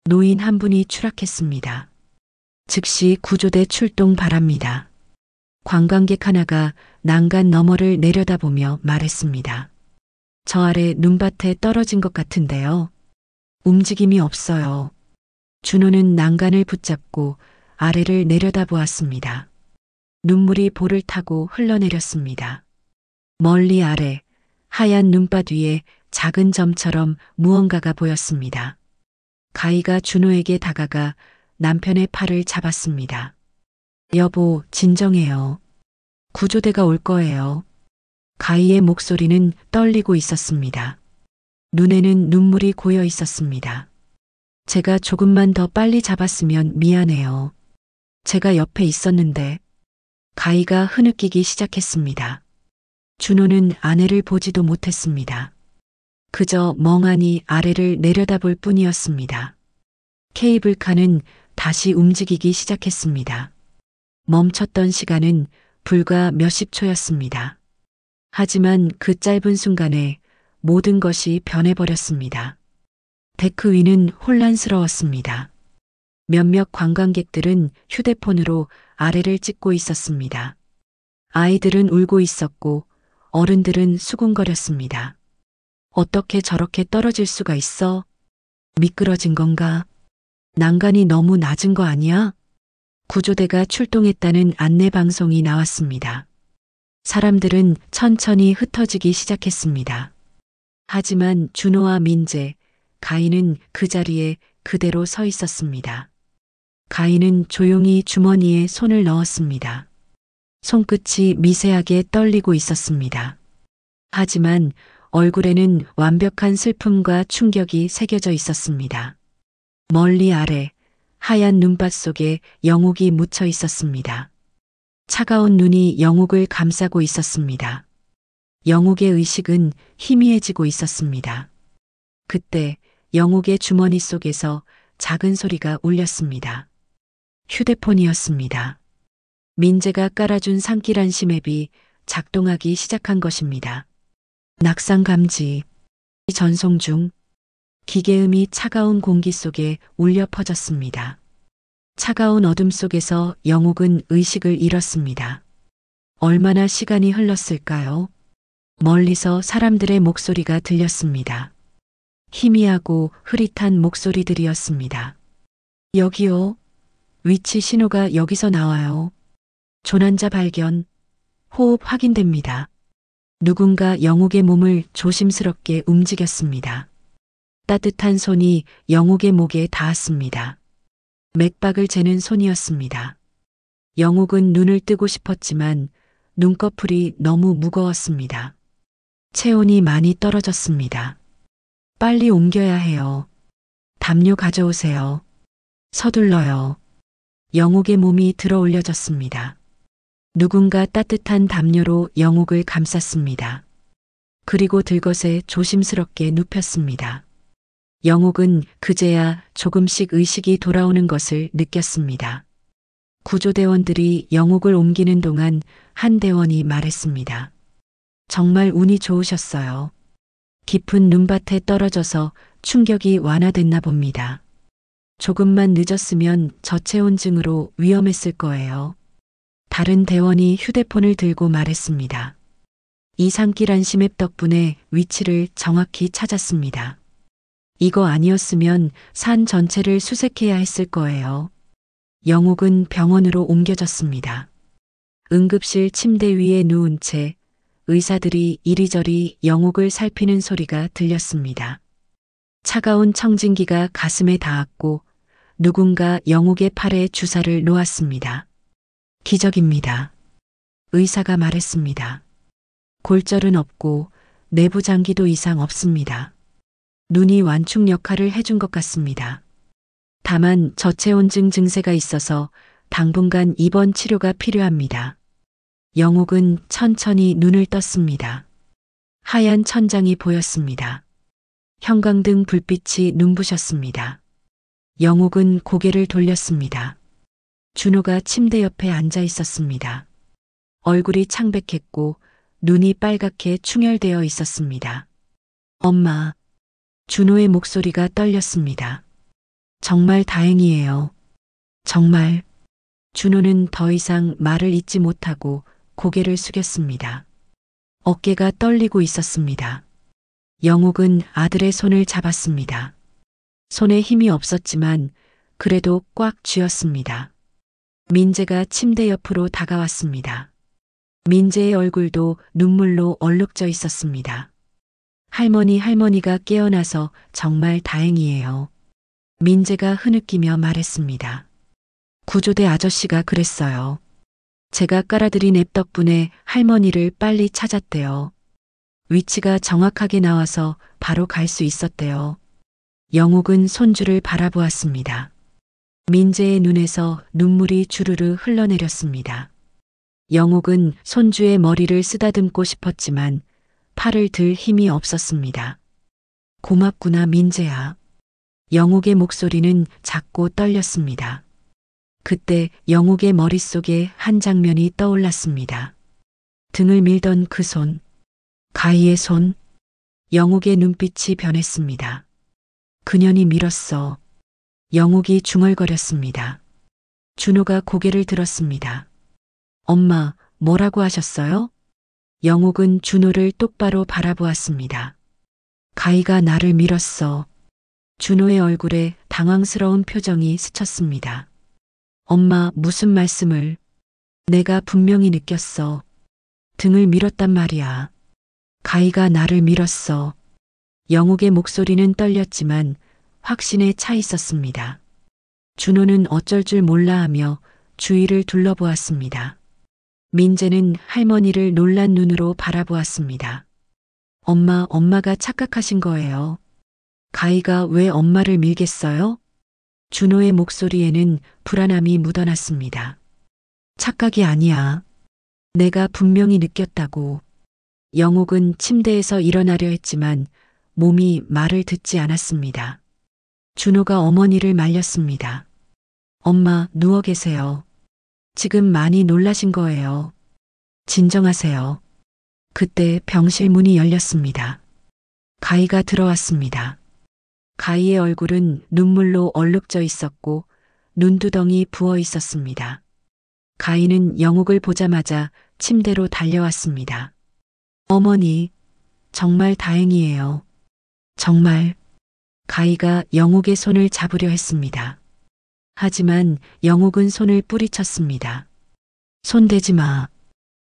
노인 한 분이 추락했습니다. 즉시 구조대 출동 바랍니다. 관광객 하나가 난간 너머를 내려다보며 말했습니다. 저 아래 눈밭에 떨어진 것 같은데요. 움직임이 없어요. 준호는 난간을 붙잡고 아래를 내려다보았습니다. 눈물이 볼을 타고 흘러내렸습니다. 멀리 아래 하얀 눈밭 위에 작은 점처럼 무언가가 보였습니다. 가희가 준호에게 다가가 남편의 팔을 잡았습니다. 여보, 진정해요. 구조대가 올 거예요. 가희의 목소리는 떨리고 있었습니다. 눈에는 눈물이 고여 있었습니다. 제가 조금만 더 빨리 잡았으면 미안해요. 제가 옆에 있었는데. 가희가 흐느끼기 시작했습니다. 준호는 아내를 보지도 못했습니다. 그저 멍하니 아래를 내려다볼 뿐이었습니다. 케이블카는 다시 움직이기 시작했습니다. 멈췄던 시간은 불과 몇십 초였습니다. 하지만 그 짧은 순간에 모든 것이 변해버렸습니다. 데크 위는 혼란스러웠습니다. 몇몇 관광객들은 휴대폰으로 아래를 찍고 있었습니다. 아이들은 울고 있었고 어른들은 수군거렸습니다. 어떻게 저렇게 떨어질 수가 있어? 미끄러진 건가? 난간이 너무 낮은 거 아니야? 구조대가 출동했다는 안내방송이 나왔습니다. 사람들은 천천히 흩어지기 시작했습니다. 하지만 준호와 민재, 가희는 그 자리에 그대로 서 있었습니다. 가희는 조용히 주머니에 손을 넣었습니다. 손끝이 미세하게 떨리고 있었습니다. 하지만 얼굴에는 완벽한 슬픔과 충격이 새겨져 있었습니다. 멀리 아래 하얀 눈밭 속에 영욱이 묻혀 있었습니다. 차가운 눈이 영욱을 감싸고 있었습니다. 영욱의 의식은 희미해지고 있었습니다. 그때 영욱의 주머니 속에서 작은 소리가 울렸습니다. 휴대폰이었습니다. 민재가 깔아준 산길한 심앱이 작동하기 시작한 것입니다. 낙상 감지, 전송 중. 기계음이 차가운 공기 속에 울려 퍼졌습니다. 차가운 어둠 속에서 영욱은 의식을 잃었습니다. 얼마나 시간이 흘렀을까요? 멀리서 사람들의 목소리가 들렸습니다. 희미하고 흐릿한 목소리들이었습니다. 여기요. 위치 신호가 여기서 나와요. 조난자 발견. 호흡 확인됩니다. 누군가 영욱의 몸을 조심스럽게 움직였습니다. 따뜻한 손이 영욱의 목에 닿았습니다. 맥박을 재는 손이었습니다. 영욱은 눈을 뜨고 싶었지만 눈꺼풀이 너무 무거웠습니다. 체온이 많이 떨어졌습니다. 빨리 옮겨야 해요. 담요 가져오세요. 서둘러요. 영욱의 몸이 들어 올려졌습니다. 누군가 따뜻한 담요로 영욱을 감쌌습니다. 그리고 들것에 조심스럽게 눕혔습니다. 영욱은 그제야 조금씩 의식이 돌아오는 것을 느꼈습니다. 구조대원들이 영욱을 옮기는 동안 한 대원이 말했습니다. 정말 운이 좋으셨어요. 깊은 눈밭에 떨어져서 충격이 완화됐나 봅니다. 조금만 늦었으면 저체온증으로 위험했을 거예요. 다른 대원이 휴대폰을 들고 말했습니다. 이 산길한 심앱 덕분에 위치를 정확히 찾았습니다. 이거 아니었으면 산 전체를 수색해야 했을 거예요. 영욱은 병원으로 옮겨졌습니다. 응급실 침대 위에 누운 채 의사들이 이리저리 영욱을 살피는 소리가 들렸습니다. 차가운 청진기가 가슴에 닿았고 누군가 영욱의 팔에 주사를 놓았습니다. 기적입니다. 의사가 말했습니다. 골절은 없고 내부 장기도 이상 없습니다. 눈이 완충 역할을 해준 것 같습니다. 다만 저체온증 증세가 있어서 당분간 입원 치료가 필요합니다. 영욱은 천천히 눈을 떴습니다. 하얀 천장이 보였습니다. 형광등 불빛이 눈부셨습니다. 영욱은 고개를 돌렸습니다. 준호가 침대 옆에 앉아 있었습니다. 얼굴이 창백했고 눈이 빨갛게 충혈되어 있었습니다. 엄마. 준호의 목소리가 떨렸습니다. 정말 다행이에요. 정말. 준호는 더 이상 말을 잇지 못하고 고개를 숙였습니다. 어깨가 떨리고 있었습니다. 영욱은 아들의 손을 잡았습니다. 손에 힘이 없었지만 그래도 꽉 쥐었습니다. 민재가 침대 옆으로 다가왔습니다. 민재의 얼굴도 눈물로 얼룩져 있었습니다. 할머니가 깨어나서 정말 다행이에요. 민재가 흐느끼며 말했습니다. 구조대 아저씨가 그랬어요. 제가 깔아드린 앱 덕분에 할머니를 빨리 찾았대요. 위치가 정확하게 나와서 바로 갈 수 있었대요. 영옥은 손주를 바라보았습니다. 민재의 눈에서 눈물이 주르르 흘러내렸습니다. 영옥은 손주의 머리를 쓰다듬고 싶었지만 팔을 들 힘이 없었습니다. 고맙구나, 민재야. 영옥의 목소리는 작고 떨렸습니다. 그때 영옥의 머릿속에 한 장면이 떠올랐습니다. 등을 밀던 그 손, 가희의 손. 영옥의 눈빛이 변했습니다. 그년이 밀었어. 영옥이 중얼거렸습니다. 준호가 고개를 들었습니다. 엄마, 뭐라고 하셨어요? 영옥은 준호를 똑바로 바라보았습니다. 가희가 나를 밀었어. 준호의 얼굴에 당황스러운 표정이 스쳤습니다. 엄마, 무슨 말씀을? 내가 분명히 느꼈어. 등을 밀었단 말이야. 가희가 나를 밀었어. 영옥의 목소리는 떨렸지만 확신에 차 있었습니다. 준호는 어쩔 줄 몰라 하며 주위를 둘러보았습니다. 민재는 할머니를 놀란 눈으로 바라보았습니다. 엄마가 착각하신 거예요. 가희가 왜 엄마를 밀겠어요? 준호의 목소리에는 불안함이 묻어났습니다. 착각이 아니야. 내가 분명히 느꼈다고. 영옥은 침대에서 일어나려 했지만 몸이 말을 듣지 않았습니다. 준호가 어머니를 말렸습니다. 엄마, 누워 계세요. 지금 많이 놀라신 거예요. 진정하세요. 그때 병실 문이 열렸습니다. 가희가 들어왔습니다. 가희의 얼굴은 눈물로 얼룩져 있었고 눈두덩이 부어 있었습니다. 가희는 영옥을 보자마자 침대로 달려왔습니다. 어머니, 정말 다행이에요. 정말. 가희가 영옥의 손을 잡으려 했습니다. 하지만 영옥은 손을 뿌리쳤습니다. 손대지 마.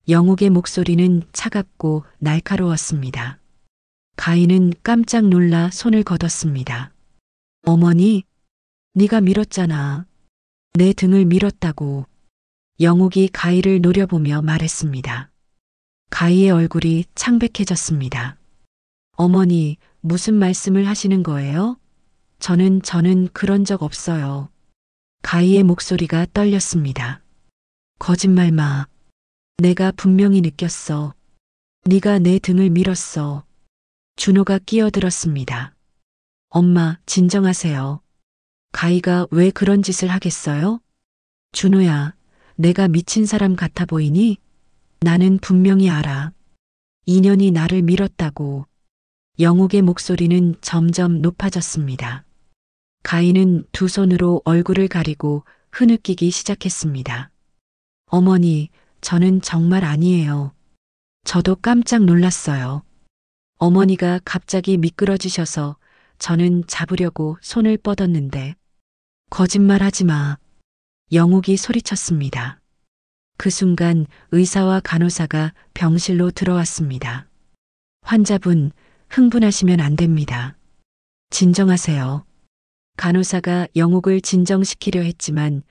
영옥의 목소리는 차갑고 날카로웠습니다. 가희는 깜짝 놀라 손을 걷었습니다. 어머니, 네가 밀었잖아. 내 등을 밀었다고. 영옥이 가희를 노려보며 말했습니다. 가희의 얼굴이 창백해졌습니다. 어머니, 무슨 말씀을 하시는 거예요? 저는 그런 적 없어요. 가희의 목소리가 떨렸습니다. 거짓말 마. 내가 분명히 느꼈어. 네가 내 등을 밀었어. 준호가 끼어들었습니다. 엄마, 진정하세요. 가희가 왜 그런 짓을 하겠어요? 준호야, 내가 미친 사람 같아 보이니? 나는 분명히 알아. 인연이 나를 밀었다고. 영옥의 목소리는 점점 높아졌습니다. 가희는 두 손으로 얼굴을 가리고 흐느끼기 시작했습니다. 어머니, 저는 정말 아니에요. 저도 깜짝 놀랐어요. 어머니가 갑자기 미끄러지셔서 저는 잡으려고 손을 뻗었는데. 거짓말하지 마. 영옥이 소리쳤습니다. 그 순간 의사와 간호사가 병실로 들어왔습니다. 환자분, 흥분하시면 안 됩니다. 진정하세요. 간호사가 영옥을 진정시키려 했지만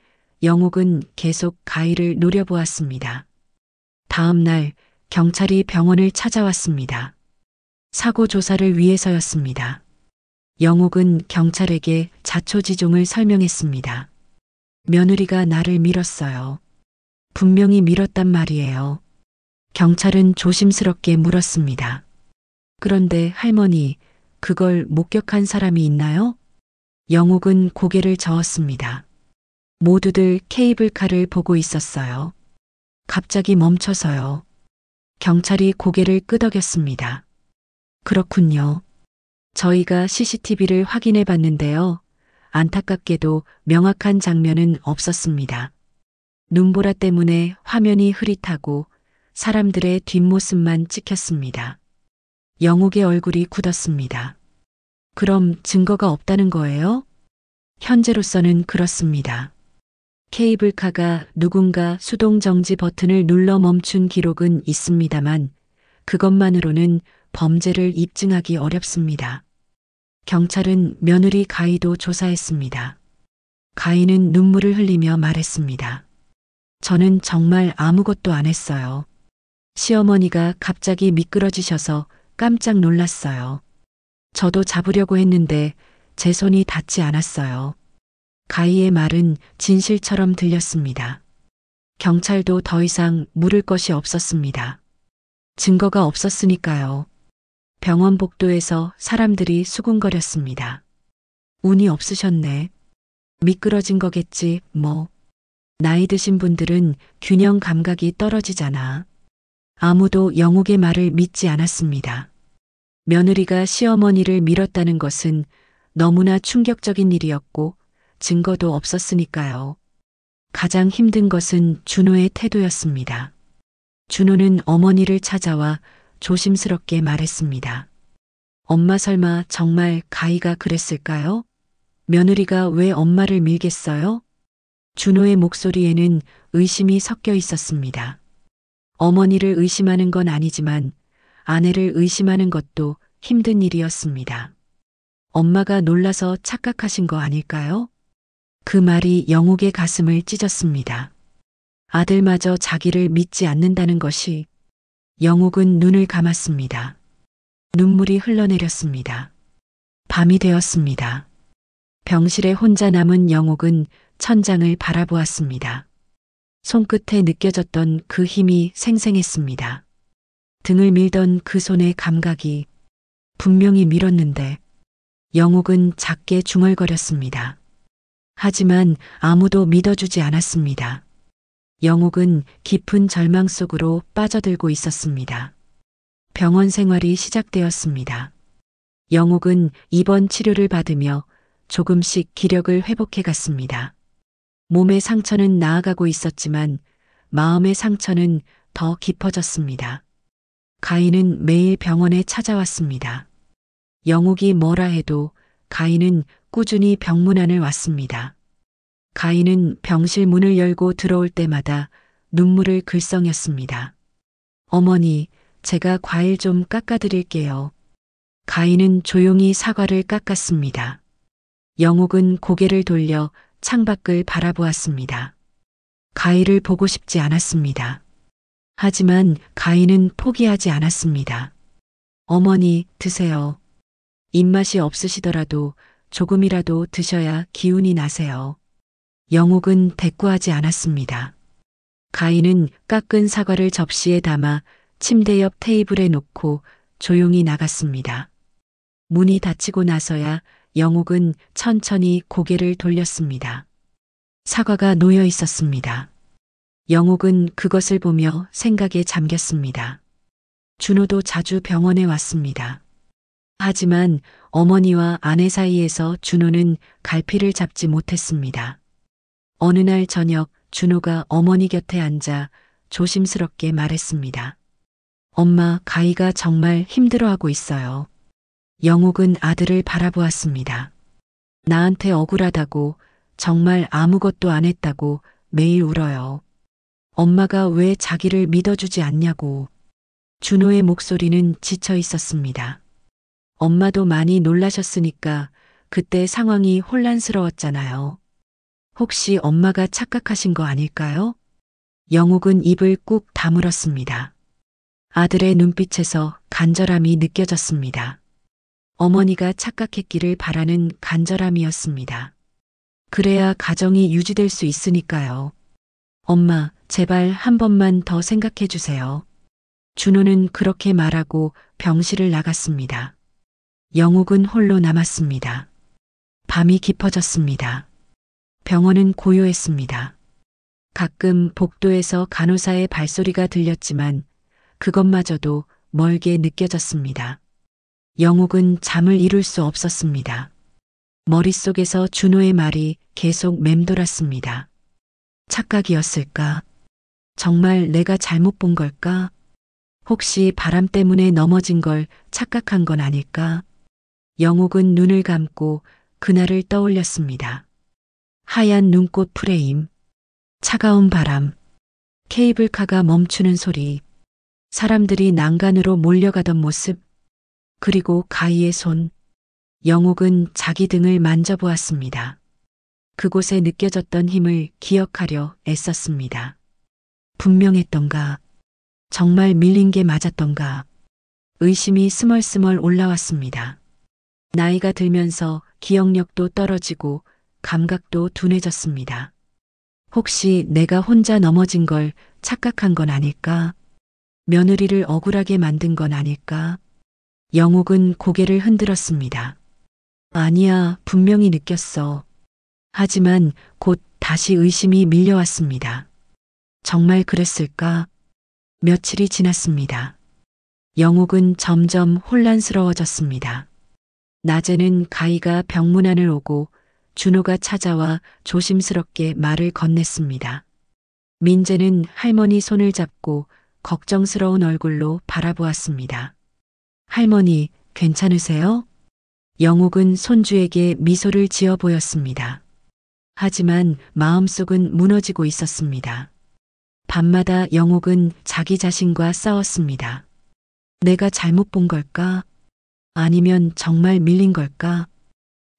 영옥은 계속 가희를 노려보았습니다. 다음 날 경찰이 병원을 찾아왔습니다. 사고 조사를 위해서였습니다. 영옥은 경찰에게 자초지종을 설명했습니다. 며느리가 나를 밀었어요. 분명히 밀었단 말이에요. 경찰은 조심스럽게 물었습니다. 그런데 할머니, 그걸 목격한 사람이 있나요? 영옥은 고개를 저었습니다. 모두들 케이블카를 보고 있었어요. 갑자기 멈춰서요. 경찰이 고개를 끄덕였습니다. 그렇군요. 저희가 CCTV를 확인해 봤는데요. 안타깝게도 명확한 장면은 없었습니다. 눈보라 때문에 화면이 흐릿하고 사람들의 뒷모습만 찍혔습니다. 영옥의 얼굴이 굳었습니다. 그럼 증거가 없다는 거예요? 현재로서는 그렇습니다. 케이블카가 누군가 수동정지 버튼을 눌러 멈춘 기록은 있습니다만 그것만으로는 범죄를 입증하기 어렵습니다. 경찰은 며느리 가희도 조사했습니다. 가희는 눈물을 흘리며 말했습니다. 저는 정말 아무것도 안 했어요. 시어머니가 갑자기 미끄러지셔서 깜짝 놀랐어요. 저도 잡으려고 했는데 제 손이 닿지 않았어요. 가희의 말은 진실처럼 들렸습니다. 경찰도 더 이상 물을 것이 없었습니다. 증거가 없었으니까요. 병원 복도에서 사람들이 수군거렸습니다. 운이 없으셨네. 미끄러진 거겠지, 뭐. 나이 드신 분들은 균형 감각이 떨어지잖아. 아무도 영옥의 말을 믿지 않았습니다. 며느리가 시어머니를 밀었다는 것은 너무나 충격적인 일이었고 증거도 없었으니까요. 가장 힘든 것은 준호의 태도였습니다. 준호는 어머니를 찾아와 조심스럽게 말했습니다. 엄마 설마 정말 가희가 그랬을까요? 며느리가 왜 엄마를 밀겠어요? 준호의 목소리에는 의심이 섞여 있었습니다. 어머니를 의심하는 건 아니지만 아내를 의심하는 것도 힘든 일이었습니다. 엄마가 놀라서 착각하신 거 아닐까요? 그 말이 영옥의 가슴을 찢었습니다. 아들마저 자기를 믿지 않는다는 것이. 영옥은 눈을 감았습니다. 눈물이 흘러내렸습니다. 밤이 되었습니다. 병실에 혼자 남은 영옥은 천장을 바라보았습니다. 손끝에 느껴졌던 그 힘이 생생했습니다. 등을 밀던 그 손의 감각이 분명히 밀었는데 영옥은 작게 중얼거렸습니다. 하지만 아무도 믿어주지 않았습니다. 영옥은 깊은 절망 속으로 빠져들고 있었습니다. 병원 생활이 시작되었습니다. 영옥은 입원 치료를 받으며 조금씩 기력을 회복해 갔습니다. 몸의 상처는 나아가고 있었지만 마음의 상처는 더 깊어졌습니다. 가희는 매일 병원에 찾아왔습니다. 영옥이 뭐라 해도 가희는 꾸준히 병문안을 왔습니다. 가희는 병실 문을 열고 들어올 때마다 눈물을 글썽였습니다. 어머니, 제가 과일 좀 깎아드릴게요. 가희는 조용히 사과를 깎았습니다. 영옥은 고개를 돌려 창밖을 바라보았습니다. 가희를 보고 싶지 않았습니다. 하지만 가희는 포기하지 않았습니다. 어머니, 드세요. 입맛이 없으시더라도 조금이라도 드셔야 기운이 나세요. 영옥은 대꾸하지 않았습니다. 가희는 깎은 사과를 접시에 담아 침대 옆 테이블에 놓고 조용히 나갔습니다. 문이 닫히고 나서야 영옥은 천천히 고개를 돌렸습니다. 사과가 놓여 있었습니다. 영옥은 그것을 보며 생각에 잠겼습니다. 준호도 자주 병원에 왔습니다. 하지만 어머니와 아내 사이에서 준호는 갈피를 잡지 못했습니다. 어느 날 저녁 준호가 어머니 곁에 앉아 조심스럽게 말했습니다. 엄마, 가희가 정말 힘들어하고 있어요. 영옥은 아들을 바라보았습니다. 나한테 억울하다고, 정말 아무것도 안 했다고 매일 울어요. 엄마가 왜 자기를 믿어주지 않냐고. 준호의 목소리는 지쳐 있었습니다. 엄마도 많이 놀라셨으니까 그때 상황이 혼란스러웠잖아요. 혹시 엄마가 착각하신 거 아닐까요? 영옥은 입을 꾹 다물었습니다. 아들의 눈빛에서 간절함이 느껴졌습니다. 어머니가 착각했기를 바라는 간절함이었습니다. 그래야 가정이 유지될 수 있으니까요. 엄마, 제발 한 번만 더 생각해 주세요. 준호는 그렇게 말하고 병실을 나갔습니다. 영옥은 홀로 남았습니다. 밤이 깊어졌습니다. 병원은 고요했습니다. 가끔 복도에서 간호사의 발소리가 들렸지만 그것마저도 멀게 느껴졌습니다. 영옥은 잠을 이룰 수 없었습니다. 머릿속에서 준호의 말이 계속 맴돌았습니다. 착각이었을까? 정말 내가 잘못 본 걸까? 혹시 바람 때문에 넘어진 걸 착각한 건 아닐까? 영옥은 눈을 감고 그날을 떠올렸습니다. 하얀 눈꽃 프레임, 차가운 바람, 케이블카가 멈추는 소리, 사람들이 난간으로 몰려가던 모습, 그리고 가희의 손. 영옥은 자기 등을 만져보았습니다. 그곳에 느껴졌던 힘을 기억하려 애썼습니다. 분명했던가? 정말 밀린 게 맞았던가? 의심이 스멀스멀 올라왔습니다. 나이가 들면서 기억력도 떨어지고 감각도 둔해졌습니다. 혹시 내가 혼자 넘어진 걸 착각한 건 아닐까? 며느리를 억울하게 만든 건 아닐까? 영옥은 고개를 흔들었습니다. 아니야, 분명히 느꼈어. 하지만 곧 다시 의심이 밀려왔습니다. 정말 그랬을까? 며칠이 지났습니다. 영옥은 점점 혼란스러워졌습니다. 낮에는 가희가 병문안을 오고 준호가 찾아와 조심스럽게 말을 건넸습니다. 민재는 할머니 손을 잡고 걱정스러운 얼굴로 바라보았습니다. 할머니, 괜찮으세요? 영옥은 손주에게 미소를 지어 보였습니다. 하지만 마음속은 무너지고 있었습니다. 밤마다 영옥은 자기 자신과 싸웠습니다. 내가 잘못 본 걸까? 아니면 정말 밀린 걸까?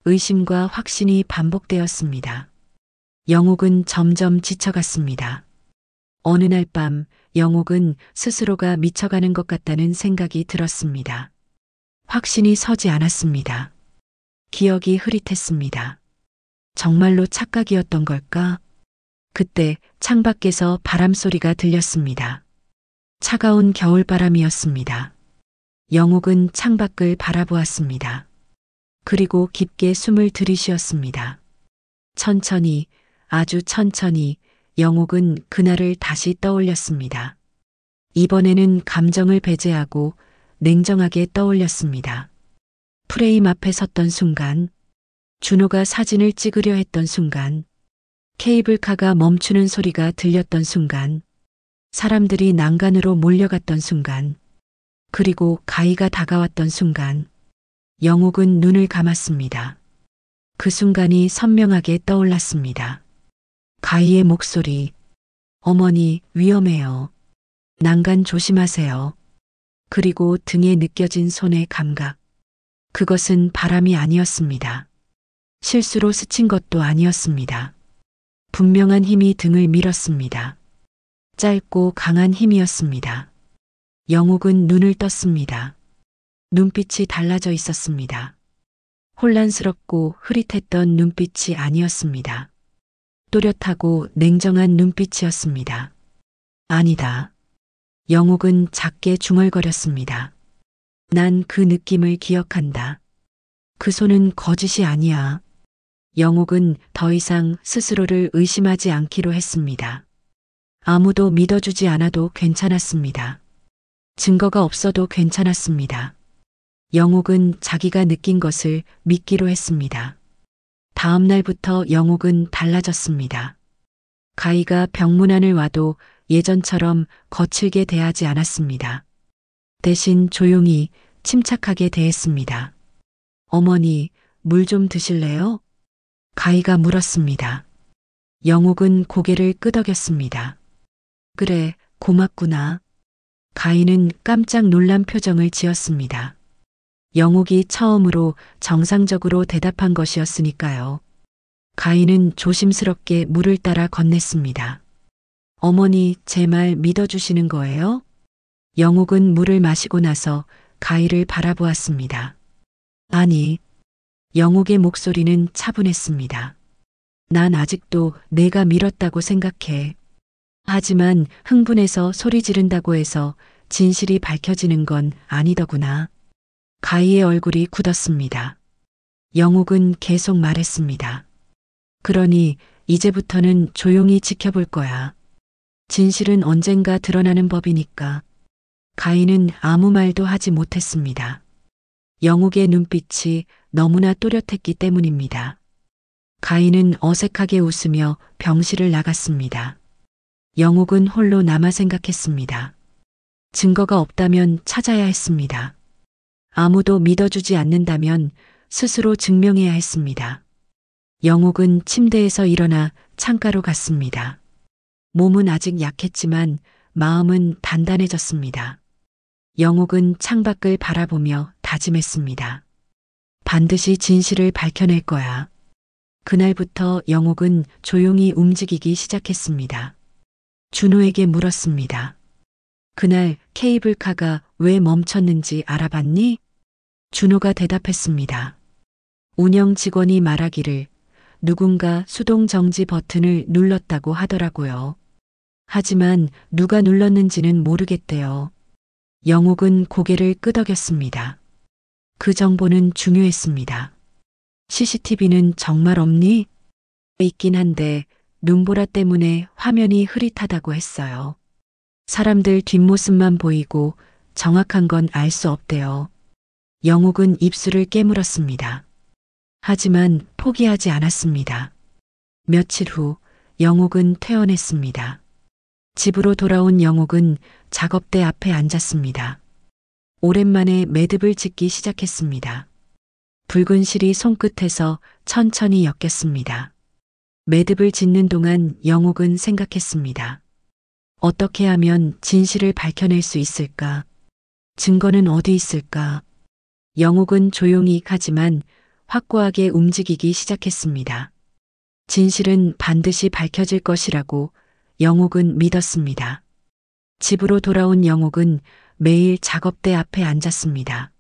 의심과 확신이 반복되었습니다. 영옥은 점점 지쳐갔습니다. 어느 날 밤 영옥은 스스로가 미쳐가는 것 같다는 생각이 들었습니다. 확신이 서지 않았습니다. 기억이 흐릿했습니다. 정말로 착각이었던 걸까? 그때 창밖에서 바람소리가 들렸습니다. 차가운 겨울바람이었습니다. 영옥은 창밖을 바라보았습니다. 그리고 깊게 숨을 들이쉬었습니다. 천천히, 아주 천천히 영옥은 그날을 다시 떠올렸습니다. 이번에는 감정을 배제하고 냉정하게 떠올렸습니다. 프레임 앞에 섰던 순간, 준호가 사진을 찍으려 했던 순간, 케이블카가 멈추는 소리가 들렸던 순간, 사람들이 난간으로 몰려갔던 순간, 그리고 가희가 다가왔던 순간, 영옥은 눈을 감았습니다. 그 순간이 선명하게 떠올랐습니다. 가희의 목소리, 어머니, 위험해요. 난간 조심하세요. 그리고 등에 느껴진 손의 감각. 그것은 바람이 아니었습니다. 실수로 스친 것도 아니었습니다. 분명한 힘이 등을 밀었습니다. 짧고 강한 힘이었습니다. 영옥은 눈을 떴습니다. 눈빛이 달라져 있었습니다. 혼란스럽고 흐릿했던 눈빛이 아니었습니다. 또렷하고 냉정한 눈빛이었습니다. 아니다. 영옥은 작게 중얼거렸습니다. 난 그 느낌을 기억한다. 그 손은 거짓이 아니야. 영옥은 더 이상 스스로를 의심하지 않기로 했습니다. 아무도 믿어주지 않아도 괜찮았습니다. 증거가 없어도 괜찮았습니다. 영옥은 자기가 느낀 것을 믿기로 했습니다. 다음 날부터 영옥은 달라졌습니다. 가희가 병문안을 와도 예전처럼 거칠게 대하지 않았습니다. 대신 조용히 침착하게 대했습니다. 어머니, 물 좀 드실래요? 가희가 물었습니다. 영옥은 고개를 끄덕였습니다. 그래, 고맙구나. 가희는 깜짝 놀란 표정을 지었습니다. 영옥이 처음으로 정상적으로 대답한 것이었으니까요. 가희는 조심스럽게 물을 따라 건넸습니다. 어머니, 제 말 믿어주시는 거예요? 영옥은 물을 마시고 나서 가희를 바라보았습니다. 아니, 영옥의 목소리는 차분했습니다. 난 아직도 내가 밀었다고 생각해. 하지만 흥분해서 소리 지른다고 해서 진실이 밝혀지는 건 아니더구나. 가희의 얼굴이 굳었습니다. 영옥은 계속 말했습니다. 그러니 이제부터는 조용히 지켜볼 거야. 진실은 언젠가 드러나는 법이니까. 가희는 아무 말도 하지 못했습니다. 영옥의 눈빛이 너무나 또렷했기 때문입니다. 가희는 어색하게 웃으며 병실을 나갔습니다. 영옥은 홀로 남아 생각했습니다. 증거가 없다면 찾아야 했습니다. 아무도 믿어주지 않는다면 스스로 증명해야 했습니다. 영옥은 침대에서 일어나 창가로 갔습니다. 몸은 아직 약했지만 마음은 단단해졌습니다. 영옥은 창밖을 바라보며 다짐했습니다. 반드시 진실을 밝혀낼 거야. 그날부터 영옥은 조용히 움직이기 시작했습니다. 준호에게 물었습니다. 그날 케이블카가 왜 멈췄는지 알아봤니? 준호가 대답했습니다. 운영 직원이 말하기를 누군가 수동 정지 버튼을 눌렀다고 하더라고요. 하지만 누가 눌렀는지는 모르겠대요. 영옥은 고개를 끄덕였습니다. 그 정보는 중요했습니다. CCTV는 정말 없니? 있긴 한데 눈보라 때문에 화면이 흐릿하다고 했어요. 사람들 뒷모습만 보이고 정확한 건 알 수 없대요. 영옥은 입술을 깨물었습니다. 하지만 포기하지 않았습니다. 며칠 후 영옥은 퇴원했습니다. 집으로 돌아온 영옥은 작업대 앞에 앉았습니다. 오랜만에 매듭을 짓기 시작했습니다. 붉은 실이 손끝에서 천천히 엮였습니다. 매듭을 짓는 동안 영옥은 생각했습니다. 어떻게 하면 진실을 밝혀낼 수 있을까? 증거는 어디 있을까? 영옥은 조용히 하지만 확고하게 움직이기 시작했습니다. 진실은 반드시 밝혀질 것이라고 영옥은 믿었습니다. 집으로 돌아온 영옥은 매일 작업대 앞에 앉았습니다.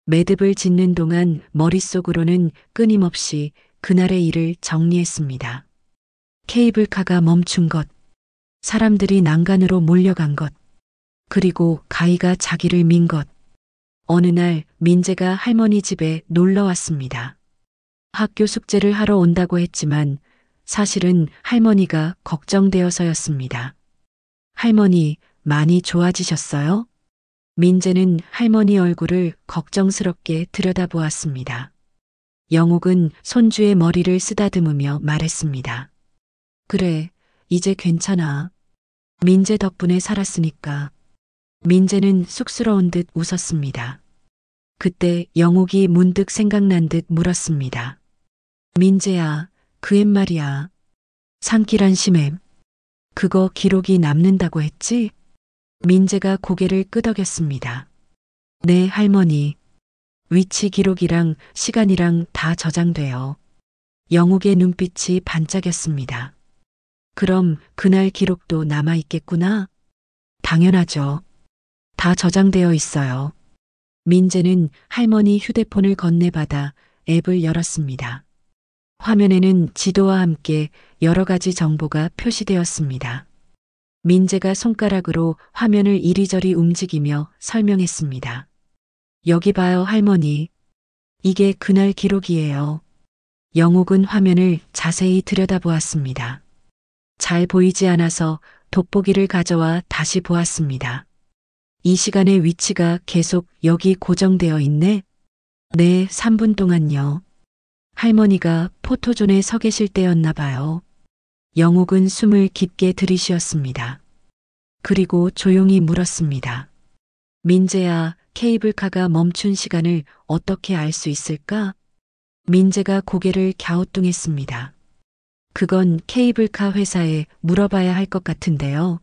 매듭을 짓는 동안 머릿속으로는 끊임없이 그날의 일을 정리했습니다. 케이블카가 멈춘 것, 사람들이 난간으로 몰려간 것, 그리고 가희가 자기를 민 것. 어느 날 민재가 할머니 집에 놀러 왔습니다. 학교 숙제를 하러 온다고 했지만 사실은 할머니가 걱정되어서였습니다. 할머니, 많이 좋아지셨어요? 민재는 할머니 얼굴을 걱정스럽게 들여다보았습니다. 영옥은 손주의 머리를 쓰다듬으며 말했습니다. 그래, 이제 괜찮아. 민재 덕분에 살았으니까. 민재는 쑥스러운 듯 웃었습니다. 그때 영옥이 문득 생각난 듯 물었습니다. 민재야, 그 앱 말이야. 상키란 심앱. 그거 기록이 남는다고 했지? 민재가 고개를 끄덕였습니다. 네, 할머니. 위치 기록이랑 시간이랑 다 저장돼요. 영옥의 눈빛이 반짝였습니다. 그럼 그날 기록도 남아있겠구나? 당연하죠. 다 저장되어 있어요. 민재는 할머니 휴대폰을 건네받아 앱을 열었습니다. 화면에는 지도와 함께 여러 가지 정보가 표시되었습니다. 민재가 손가락으로 화면을 이리저리 움직이며 설명했습니다. 여기 봐요, 할머니. 이게 그날 기록이에요. 영옥은 화면을 자세히 들여다보았습니다. 잘 보이지 않아서 돋보기를 가져와 다시 보았습니다. 이 시간의 위치가 계속 여기 고정되어 있네? 네, 3분 동안요. 할머니가 포토존에 서 계실 때였나 봐요. 영옥은 숨을 깊게 들이쉬었습니다. 그리고 조용히 물었습니다. 민재야, 케이블카가 멈춘 시간을 어떻게 알 수 있을까? 민재가 고개를 갸우뚱했습니다. 그건 케이블카 회사에 물어봐야 할 것 같은데요.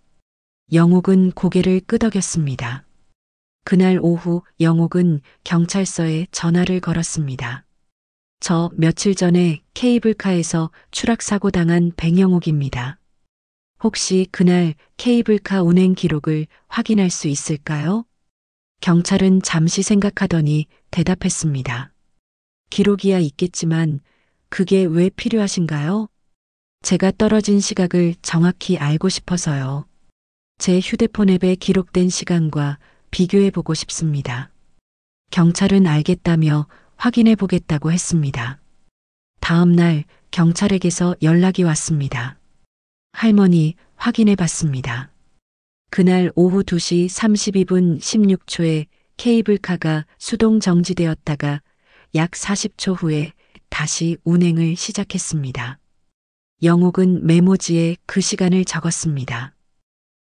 영옥은 고개를 끄덕였습니다. 그날 오후 영옥은 경찰서에 전화를 걸었습니다. 저 며칠 전에 케이블카에서 추락사고 당한 백영옥입니다. 혹시 그날 케이블카 운행 기록을 확인할 수 있을까요? 경찰은 잠시 생각하더니 대답했습니다. 기록이야 있겠지만 그게 왜 필요하신가요? 제가 떨어진 시각을 정확히 알고 싶어서요. 제 휴대폰 앱에 기록된 시간과 비교해 보고 싶습니다. 경찰은 알겠다며 확인해 보겠다고 했습니다. 다음 날 경찰에게서 연락이 왔습니다. 할머니, 확인해 봤습니다. 그날 오후 2시 32분 16초에 케이블카가 수동 정지되었다가 약 40초 후에 다시 운행을 시작했습니다. 영옥은 메모지에 그 시간을 적었습니다.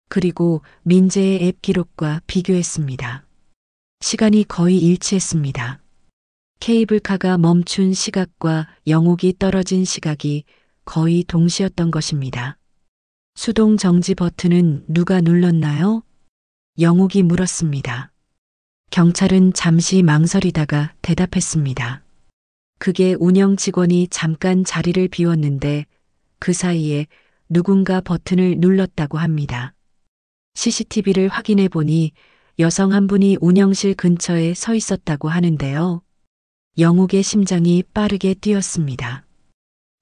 그리고 민재의 앱 기록과 비교했습니다. 시간이 거의 일치했습니다. 케이블카가 멈춘 시각과 영옥이 떨어진 시각이 거의 동시였던 것입니다. 수동 정지 버튼은 누가 눌렀나요? 영옥이 물었습니다. 경찰은 잠시 망설이다가 대답했습니다. 그게 운영 직원이 잠깐 자리를 비웠는데 그 사이에 누군가 버튼을 눌렀다고 합니다. CCTV를 확인해 보니 여성 한 분이 운영실 근처에 서 있었다고 하는데요. 영옥의 심장이 빠르게 뛰었습니다.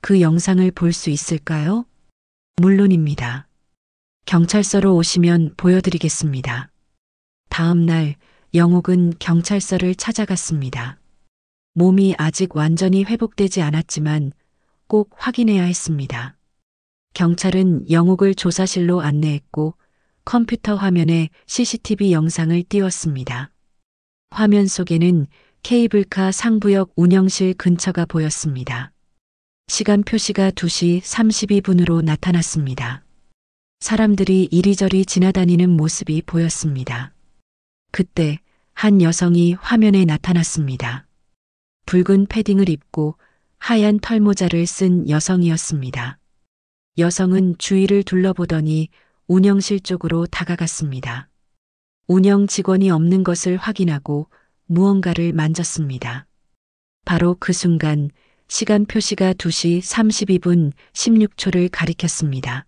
그 영상을 볼 수 있을까요? 물론입니다. 경찰서로 오시면 보여드리겠습니다. 다음 날 영옥은 경찰서를 찾아갔습니다. 몸이 아직 완전히 회복되지 않았지만 꼭 확인해야 했습니다. 경찰은 영옥을 조사실로 안내했고 컴퓨터 화면에 CCTV 영상을 띄웠습니다. 화면 속에는 케이블카 상부역 운영실 근처가 보였습니다. 시간 표시가 2시 32분으로 나타났습니다. 사람들이 이리저리 지나다니는 모습이 보였습니다. 그때 한 여성이 화면에 나타났습니다. 붉은 패딩을 입고 하얀 털모자를 쓴 여성이었습니다. 여성은 주위를 둘러보더니 운영실 쪽으로 다가갔습니다. 운영 직원이 없는 것을 확인하고 무언가를 만졌습니다. 바로 그 순간 시간 표시가 2시 32분 16초를 가리켰습니다.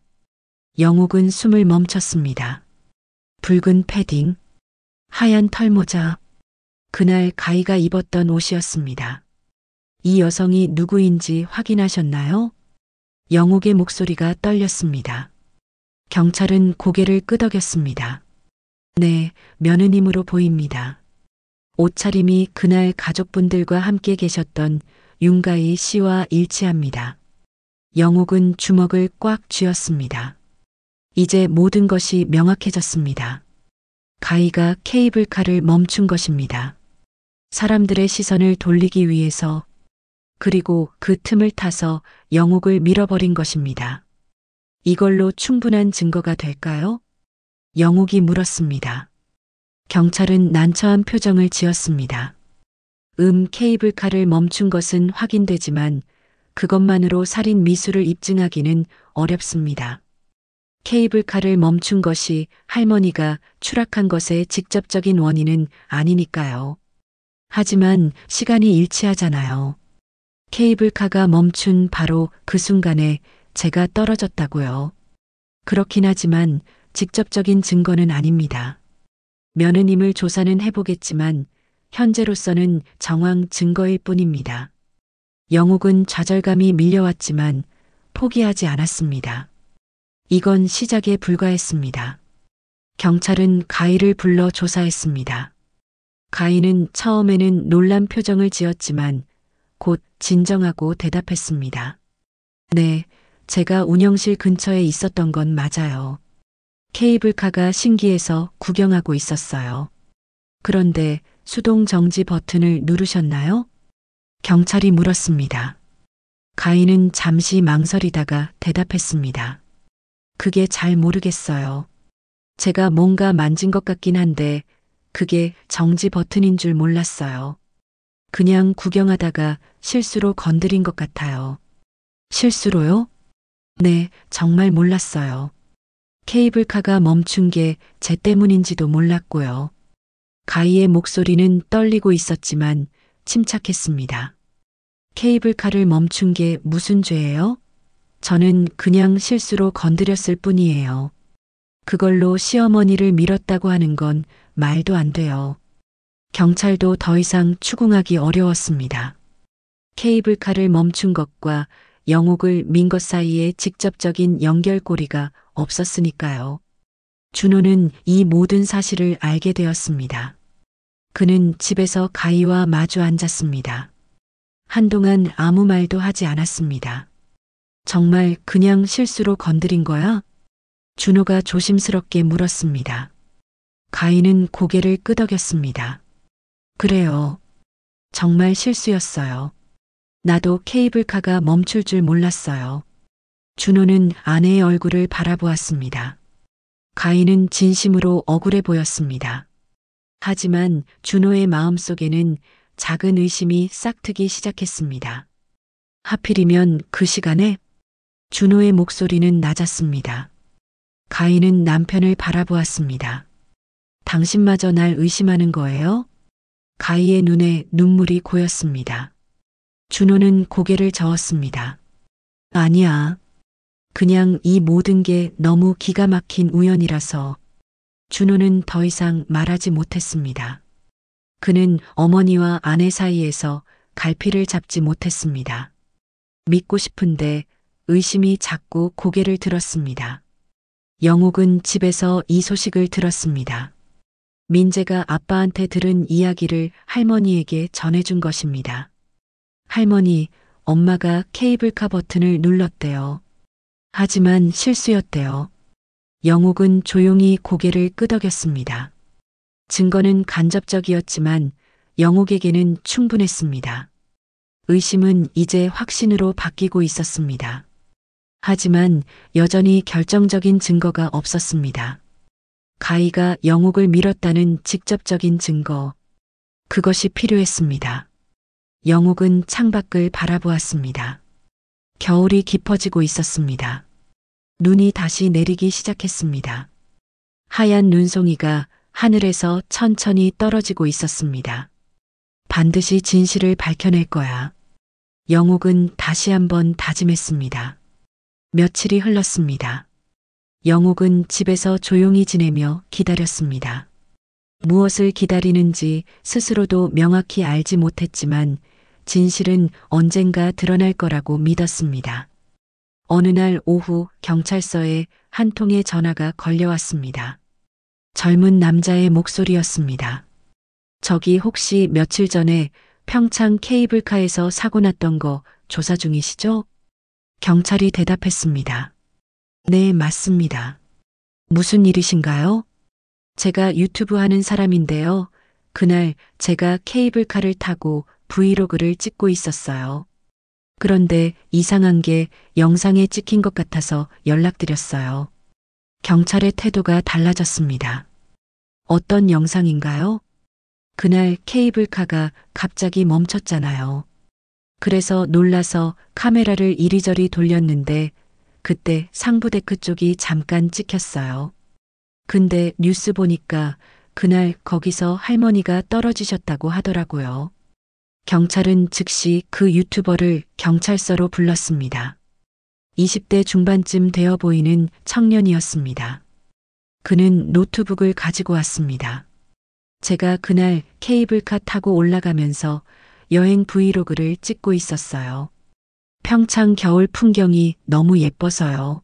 영옥은 숨을 멈췄습니다. 붉은 패딩, 하얀 털모자, 그날 가희가 입었던 옷이었습니다. 이 여성이 누구인지 확인하셨나요? 영옥의 목소리가 떨렸습니다. 경찰은 고개를 끄덕였습니다. 네, 며느님으로 보입니다. 옷차림이 그날 가족분들과 함께 계셨던 윤가희 씨와 일치합니다. 영옥은 주먹을 꽉 쥐었습니다. 이제 모든 것이 명확해졌습니다. 가희가 케이블카를 멈춘 것입니다. 사람들의 시선을 돌리기 위해서, 그리고 그 틈을 타서 영옥을 밀어버린 것입니다. 이걸로 충분한 증거가 될까요? 영옥이 물었습니다. 경찰은 난처한 표정을 지었습니다. 케이블카를 멈춘 것은 확인되지만 그것만으로 살인 미수를 입증하기는 어렵습니다. 케이블카를 멈춘 것이 할머니가 추락한 것의 직접적인 원인은 아니니까요. 하지만 시간이 일치하잖아요. 케이블카가 멈춘 바로 그 순간에 제가 떨어졌다고요. 그렇긴 하지만 직접적인 증거는 아닙니다. 며느님을 조사는 해보겠지만 현재로서는 정황 증거일 뿐입니다. 영옥은 좌절감이 밀려왔지만 포기하지 않았습니다. 이건 시작에 불과했습니다. 경찰은 가희를 불러 조사했습니다. 가희는 처음에는 놀란 표정을 지었지만 곧 진정하고 대답했습니다. 네, 제가 운영실 근처에 있었던 건 맞아요. 케이블카가 신기해서 구경하고 있었어요. 그런데 수동 정지 버튼을 누르셨나요? 경찰이 물었습니다. 가희는 잠시 망설이다가 대답했습니다. 그게 잘 모르겠어요. 제가 뭔가 만진 것 같긴 한데 그게 정지 버튼인 줄 몰랐어요. 그냥 구경하다가 실수로 건드린 것 같아요. 실수로요? 네, 정말 몰랐어요. 케이블카가 멈춘 게 제 때문인지도 몰랐고요. 가희의 목소리는 떨리고 있었지만 침착했습니다. 케이블카를 멈춘 게 무슨 죄예요? 저는 그냥 실수로 건드렸을 뿐이에요. 그걸로 시어머니를 밀었다고 하는 건 말도 안 돼요. 경찰도 더 이상 추궁하기 어려웠습니다. 케이블카를 멈춘 것과 영옥을 민 것 사이에 직접적인 연결고리가 없었으니까요. 준호는 이 모든 사실을 알게 되었습니다. 그는 집에서 가희와 마주 앉았습니다. 한동안 아무 말도 하지 않았습니다. 정말 그냥 실수로 건드린 거야? 준호가 조심스럽게 물었습니다. 가희는 고개를 끄덕였습니다. 그래요. 정말 실수였어요. 나도 케이블카가 멈출 줄 몰랐어요. 준호는 아내의 얼굴을 바라보았습니다. 가희는 진심으로 억울해 보였습니다. 하지만 준호의 마음속에는 작은 의심이 싹트기 시작했습니다. 하필이면 그 시간에? 준호의 목소리는 낮았습니다. 가희는 남편을 바라보았습니다. 당신마저 날 의심하는 거예요? 가희의 눈에 눈물이 고였습니다. 준호는 고개를 저었습니다. 아니야. 그냥 이 모든 게 너무 기가 막힌 우연이라서. 준호는 더 이상 말하지 못했습니다. 그는 어머니와 아내 사이에서 갈피를 잡지 못했습니다. 믿고 싶은데 의심이 자꾸 고개를 들었습니다. 영옥은 집에서 이 소식을 들었습니다. 민재가 아빠한테 들은 이야기를 할머니에게 전해준 것입니다. 할머니, 엄마가 케이블카 버튼을 눌렀대요. 하지만 실수였대요. 영옥은 조용히 고개를 끄덕였습니다. 증거는 간접적이었지만 영옥에게는 충분했습니다. 의심은 이제 확신으로 바뀌고 있었습니다. 하지만 여전히 결정적인 증거가 없었습니다. 가희가 영옥을 밀었다는 직접적인 증거. 그것이 필요했습니다. 영옥은 창밖을 바라보았습니다. 겨울이 깊어지고 있었습니다. 눈이 다시 내리기 시작했습니다. 하얀 눈송이가 하늘에서 천천히 떨어지고 있었습니다. 반드시 진실을 밝혀낼 거야. 영옥은 다시 한번 다짐했습니다. 며칠이 흘렀습니다. 영옥은 집에서 조용히 지내며 기다렸습니다. 무엇을 기다리는지 스스로도 명확히 알지 못했지만 진실은 언젠가 드러날 거라고 믿었습니다. 어느 날 오후 경찰서에 한 통의 전화가 걸려왔습니다. 젊은 남자의 목소리였습니다. 저기 혹시 며칠 전에 평창 케이블카에서 사고 났던 거 조사 중이시죠? 경찰이 대답했습니다. 네, 맞습니다. 무슨 일이신가요? 제가 유튜브 하는 사람인데요. 그날 제가 케이블카를 타고 브이로그를 찍고 있었어요. 그런데 이상한 게 영상에 찍힌 것 같아서 연락드렸어요. 경찰의 태도가 달라졌습니다. 어떤 영상인가요? 그날 케이블카가 갑자기 멈췄잖아요. 그래서 놀라서 카메라를 이리저리 돌렸는데 그때 상부데크 쪽이 잠깐 찍혔어요. 근데 뉴스 보니까 그날 거기서 할머니가 떨어지셨다고 하더라고요. 경찰은 즉시 그 유튜버를 경찰서로 불렀습니다. 20대 중반쯤 되어 보이는 청년이었습니다. 그는 노트북을 가지고 왔습니다. 제가 그날 케이블카 타고 올라가면서 여행 브이로그를 찍고 있었어요. 평창 겨울 풍경이 너무 예뻐서요.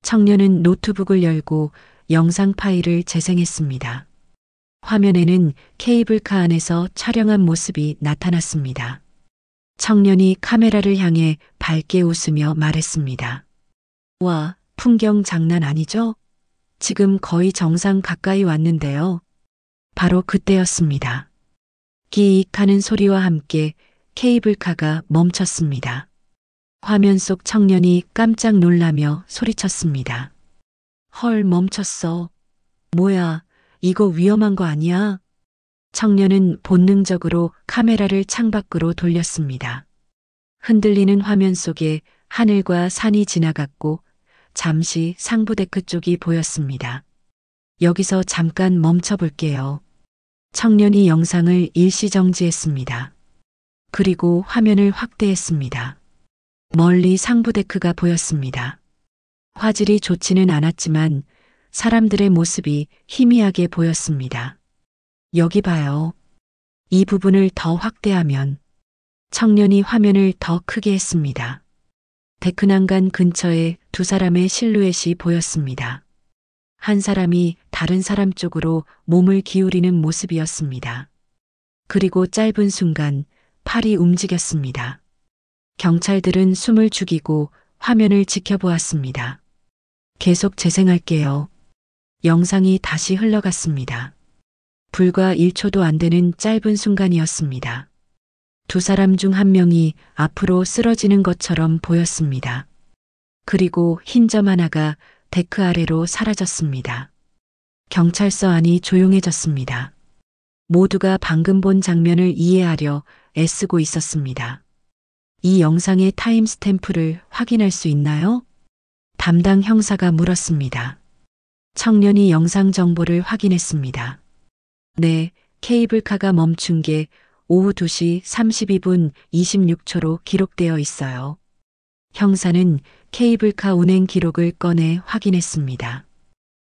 청년은 노트북을 열고 영상 파일을 재생했습니다. 화면에는 케이블카 안에서 촬영한 모습이 나타났습니다. 청년이 카메라를 향해 밝게 웃으며 말했습니다. 와, 풍경 장난 아니죠? 지금 거의 정상 가까이 왔는데요. 바로 그때였습니다. 끼익 하는 소리와 함께 케이블카가 멈췄습니다. 화면 속 청년이 깜짝 놀라며 소리쳤습니다. 헐, 멈췄어. 뭐야, 이거 위험한 거 아니야? 청년은 본능적으로 카메라를 창밖으로 돌렸습니다. 흔들리는 화면 속에 하늘과 산이 지나갔고 잠시 상부데크 쪽이 보였습니다. 여기서 잠깐 멈춰볼게요. 청년이 영상을 일시정지했습니다. 그리고 화면을 확대했습니다. 멀리 상부데크가 보였습니다. 화질이 좋지는 않았지만 사람들의 모습이 희미하게 보였습니다. 여기 봐요. 이 부분을 더 확대하면 청년이 화면을 더 크게 했습니다. 데크난간 근처에 두 사람의 실루엣이 보였습니다. 한 사람이 다른 사람 쪽으로 몸을 기울이는 모습이었습니다. 그리고 짧은 순간 팔이 움직였습니다. 경찰들은 숨을 죽이고 화면을 지켜보았습니다. 계속 재생할게요. 영상이 다시 흘러갔습니다. 불과 1초도 안 되는 짧은 순간이었습니다. 두 사람 중 한 명이 앞으로 쓰러지는 것처럼 보였습니다. 그리고 흰 점 하나가 데크 아래로 사라졌습니다. 경찰서 안이 조용해졌습니다. 모두가 방금 본 장면을 이해하려 애쓰고 있었습니다. 이 영상의 타임스탬프를 확인할 수 있나요? 담당 형사가 물었습니다. 청년이 영상 정보를 확인했습니다. 네, 케이블카가 멈춘 게 오후 2시 32분 26초로 기록되어 있어요. 형사는 케이블카 운행 기록을 꺼내 확인했습니다.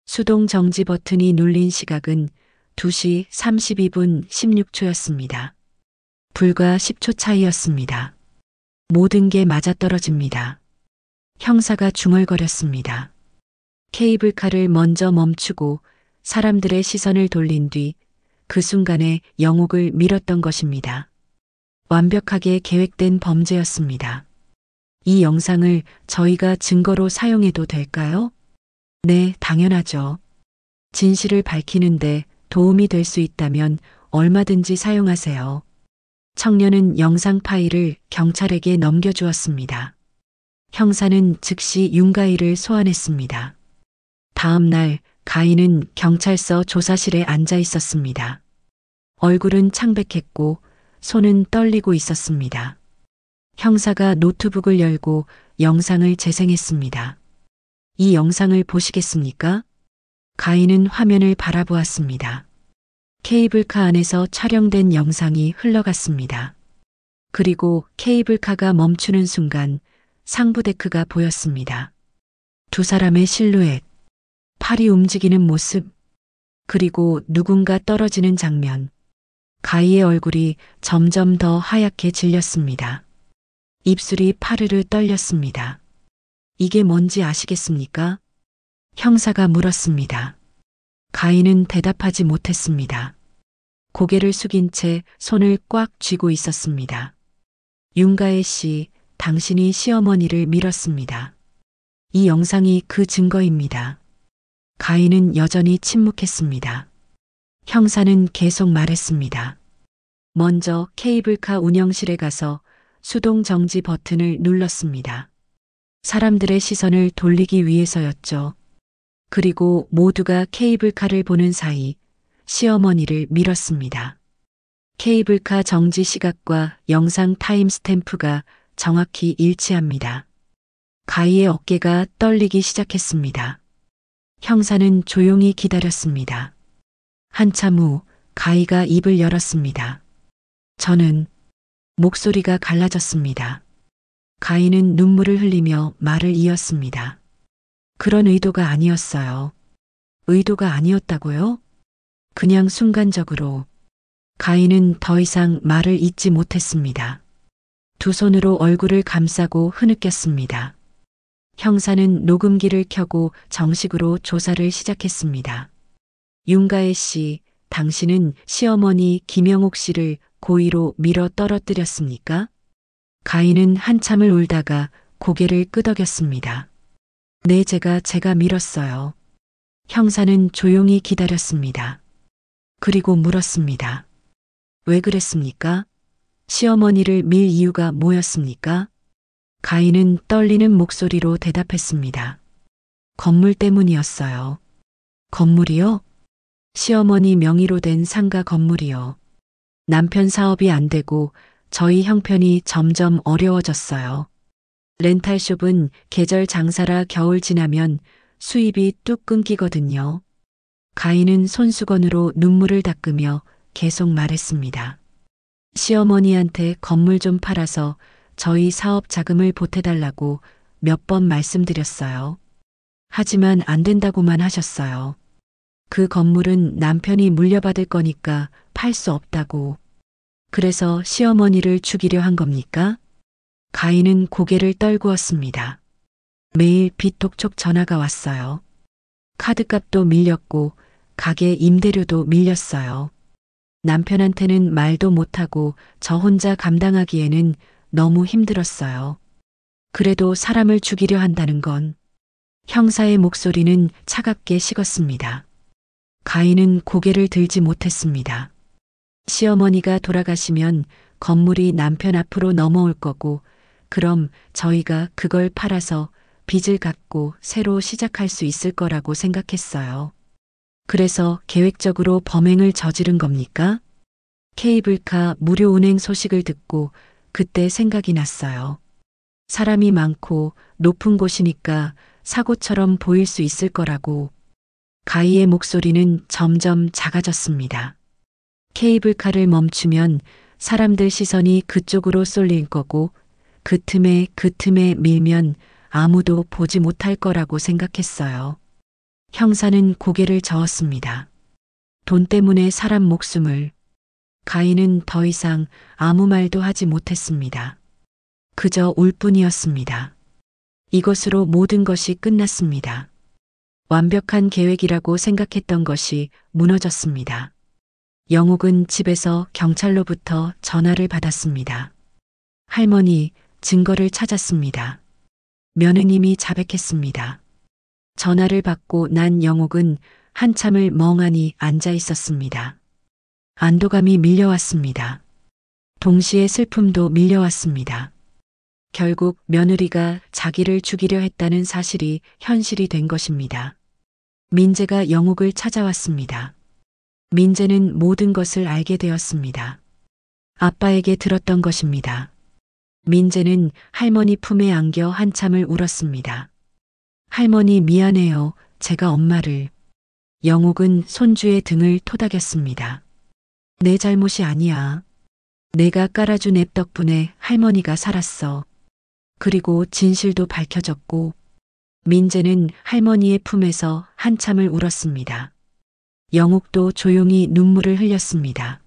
수동 정지 버튼이 눌린 시각은 2시 32분 16초였습니다. 불과 10초 차이였습니다. 모든 게 맞아떨어집니다. 형사가 중얼거렸습니다. 케이블카를 먼저 멈추고 사람들의 시선을 돌린 뒤 그 순간에 영옥을 밀었던 것입니다. 완벽하게 계획된 범죄였습니다. 이 영상을 저희가 증거로 사용해도 될까요? 네, 당연하죠. 진실을 밝히는데 도움이 될 수 있다면 얼마든지 사용하세요. 청년은 영상 파일을 경찰에게 넘겨주었습니다. 형사는 즉시 윤가희를 소환했습니다. 다음 날 가희는 경찰서 조사실에 앉아 있었습니다. 얼굴은 창백했고 손은 떨리고 있었습니다. 형사가 노트북을 열고 영상을 재생했습니다. 이 영상을 보시겠습니까? 가희는 화면을 바라보았습니다. 케이블카 안에서 촬영된 영상이 흘러갔습니다. 그리고 케이블카가 멈추는 순간 상부데크가 보였습니다. 두 사람의 실루엣, 팔이 움직이는 모습, 그리고 누군가 떨어지는 장면. 가희의 얼굴이 점점 더 하얗게 질렸습니다. 입술이 파르르 떨렸습니다. 이게 뭔지 아시겠습니까? 형사가 물었습니다. 가희는 대답하지 못했습니다. 고개를 숙인 채 손을 꽉 쥐고 있었습니다. 윤가혜 씨, 당신이 시어머니를 밀었습니다. 이 영상이 그 증거입니다. 가희는 여전히 침묵했습니다. 형사는 계속 말했습니다. 먼저 케이블카 운영실에 가서 수동 정지 버튼을 눌렀습니다. 사람들의 시선을 돌리기 위해서였죠. 그리고 모두가 케이블카를 보는 사이 시어머니를 밀었습니다. 케이블카 정지 시각과 영상 타임스탬프가 정확히 일치합니다. 가희의 어깨가 떨리기 시작했습니다. 형사는 조용히 기다렸습니다. 한참 후 가희가 입을 열었습니다. 저는 목소리가 갈라졌습니다. 가희는 눈물을 흘리며 말을 이었습니다. 그런 의도가 아니었어요. 의도가 아니었다고요? 그냥 순간적으로. 가희는 더 이상 말을 잇지 못했습니다. 두 손으로 얼굴을 감싸고 흐느꼈습니다. 형사는 녹음기를 켜고 정식으로 조사를 시작했습니다. 윤가혜 씨, 당신은 시어머니 김영옥 씨를 고의로 밀어 떨어뜨렸습니까? 가희는 한참을 울다가 고개를 끄덕였습니다. 네, 제가 밀었어요. 형사는 조용히 기다렸습니다. 그리고 물었습니다. 왜 그랬습니까? 시어머니를 밀 이유가 뭐였습니까? 가희는 떨리는 목소리로 대답했습니다. 건물 때문이었어요. 건물이요? 시어머니 명의로 된 상가 건물이요. 남편 사업이 안 되고 저희 형편이 점점 어려워졌어요. 렌탈숍은 계절 장사라 겨울 지나면 수입이 뚝 끊기거든요. 가희는 손수건으로 눈물을 닦으며 계속 말했습니다. 시어머니한테 건물 좀 팔아서 저희 사업 자금을 보태달라고 몇 번 말씀드렸어요. 하지만 안 된다고만 하셨어요. 그 건물은 남편이 물려받을 거니까 팔 수 없다고. 그래서 시어머니를 죽이려 한 겁니까? 가희는 고개를 떨구었습니다. 매일 비톡촉 전화가 왔어요. 카드값도 밀렸고 가게 임대료도 밀렸어요. 남편한테는 말도 못하고 저 혼자 감당하기에는 너무 힘들었어요. 그래도 사람을 죽이려 한다는 건. 형사의 목소리는 차갑게 식었습니다. 가희는 고개를 들지 못했습니다. 시어머니가 돌아가시면 건물이 남편 앞으로 넘어올 거고, 그럼 저희가 그걸 팔아서 빚을 갚고 새로 시작할 수 있을 거라고 생각했어요. 그래서 계획적으로 범행을 저지른 겁니까? 케이블카 무료 운행 소식을 듣고 그때 생각이 났어요. 사람이 많고 높은 곳이니까 사고처럼 보일 수 있을 거라고. 가희의 목소리는 점점 작아졌습니다. 케이블카를 멈추면 사람들 시선이 그쪽으로 쏠릴 거고 그 틈에 밀면 아무도 보지 못할 거라고 생각했어요. 형사는 고개를 저었습니다. 돈 때문에 사람 목숨을. 가인은 더 이상 아무 말도 하지 못했습니다. 그저 울 뿐이었습니다. 이것으로 모든 것이 끝났습니다. 완벽한 계획이라고 생각했던 것이 무너졌습니다. 영옥은 집에서 경찰로부터 전화를 받았습니다. 할머니, 증거를 찾았습니다. 며느님이 자백했습니다. 전화를 받고 난 영옥은 한참을 멍하니 앉아 있었습니다. 안도감이 밀려왔습니다. 동시에 슬픔도 밀려왔습니다. 결국 며느리가 자기를 죽이려 했다는 사실이 현실이 된 것입니다. 민재가 영옥을 찾아왔습니다. 민재는 모든 것을 알게 되었습니다. 아빠에게 들었던 것입니다. 민재는 할머니 품에 안겨 한참을 울었습니다. 할머니 미안해요. 제가 엄마를. 영옥은 손주의 등을 토닥였습니다. 내 잘못이 아니야. 내가 깔아준 앱 덕분에 할머니가 살았어. 그리고 진실도 밝혀졌고, 민재는 할머니의 품에서 한참을 울었습니다. 영옥도 조용히 눈물을 흘렸습니다.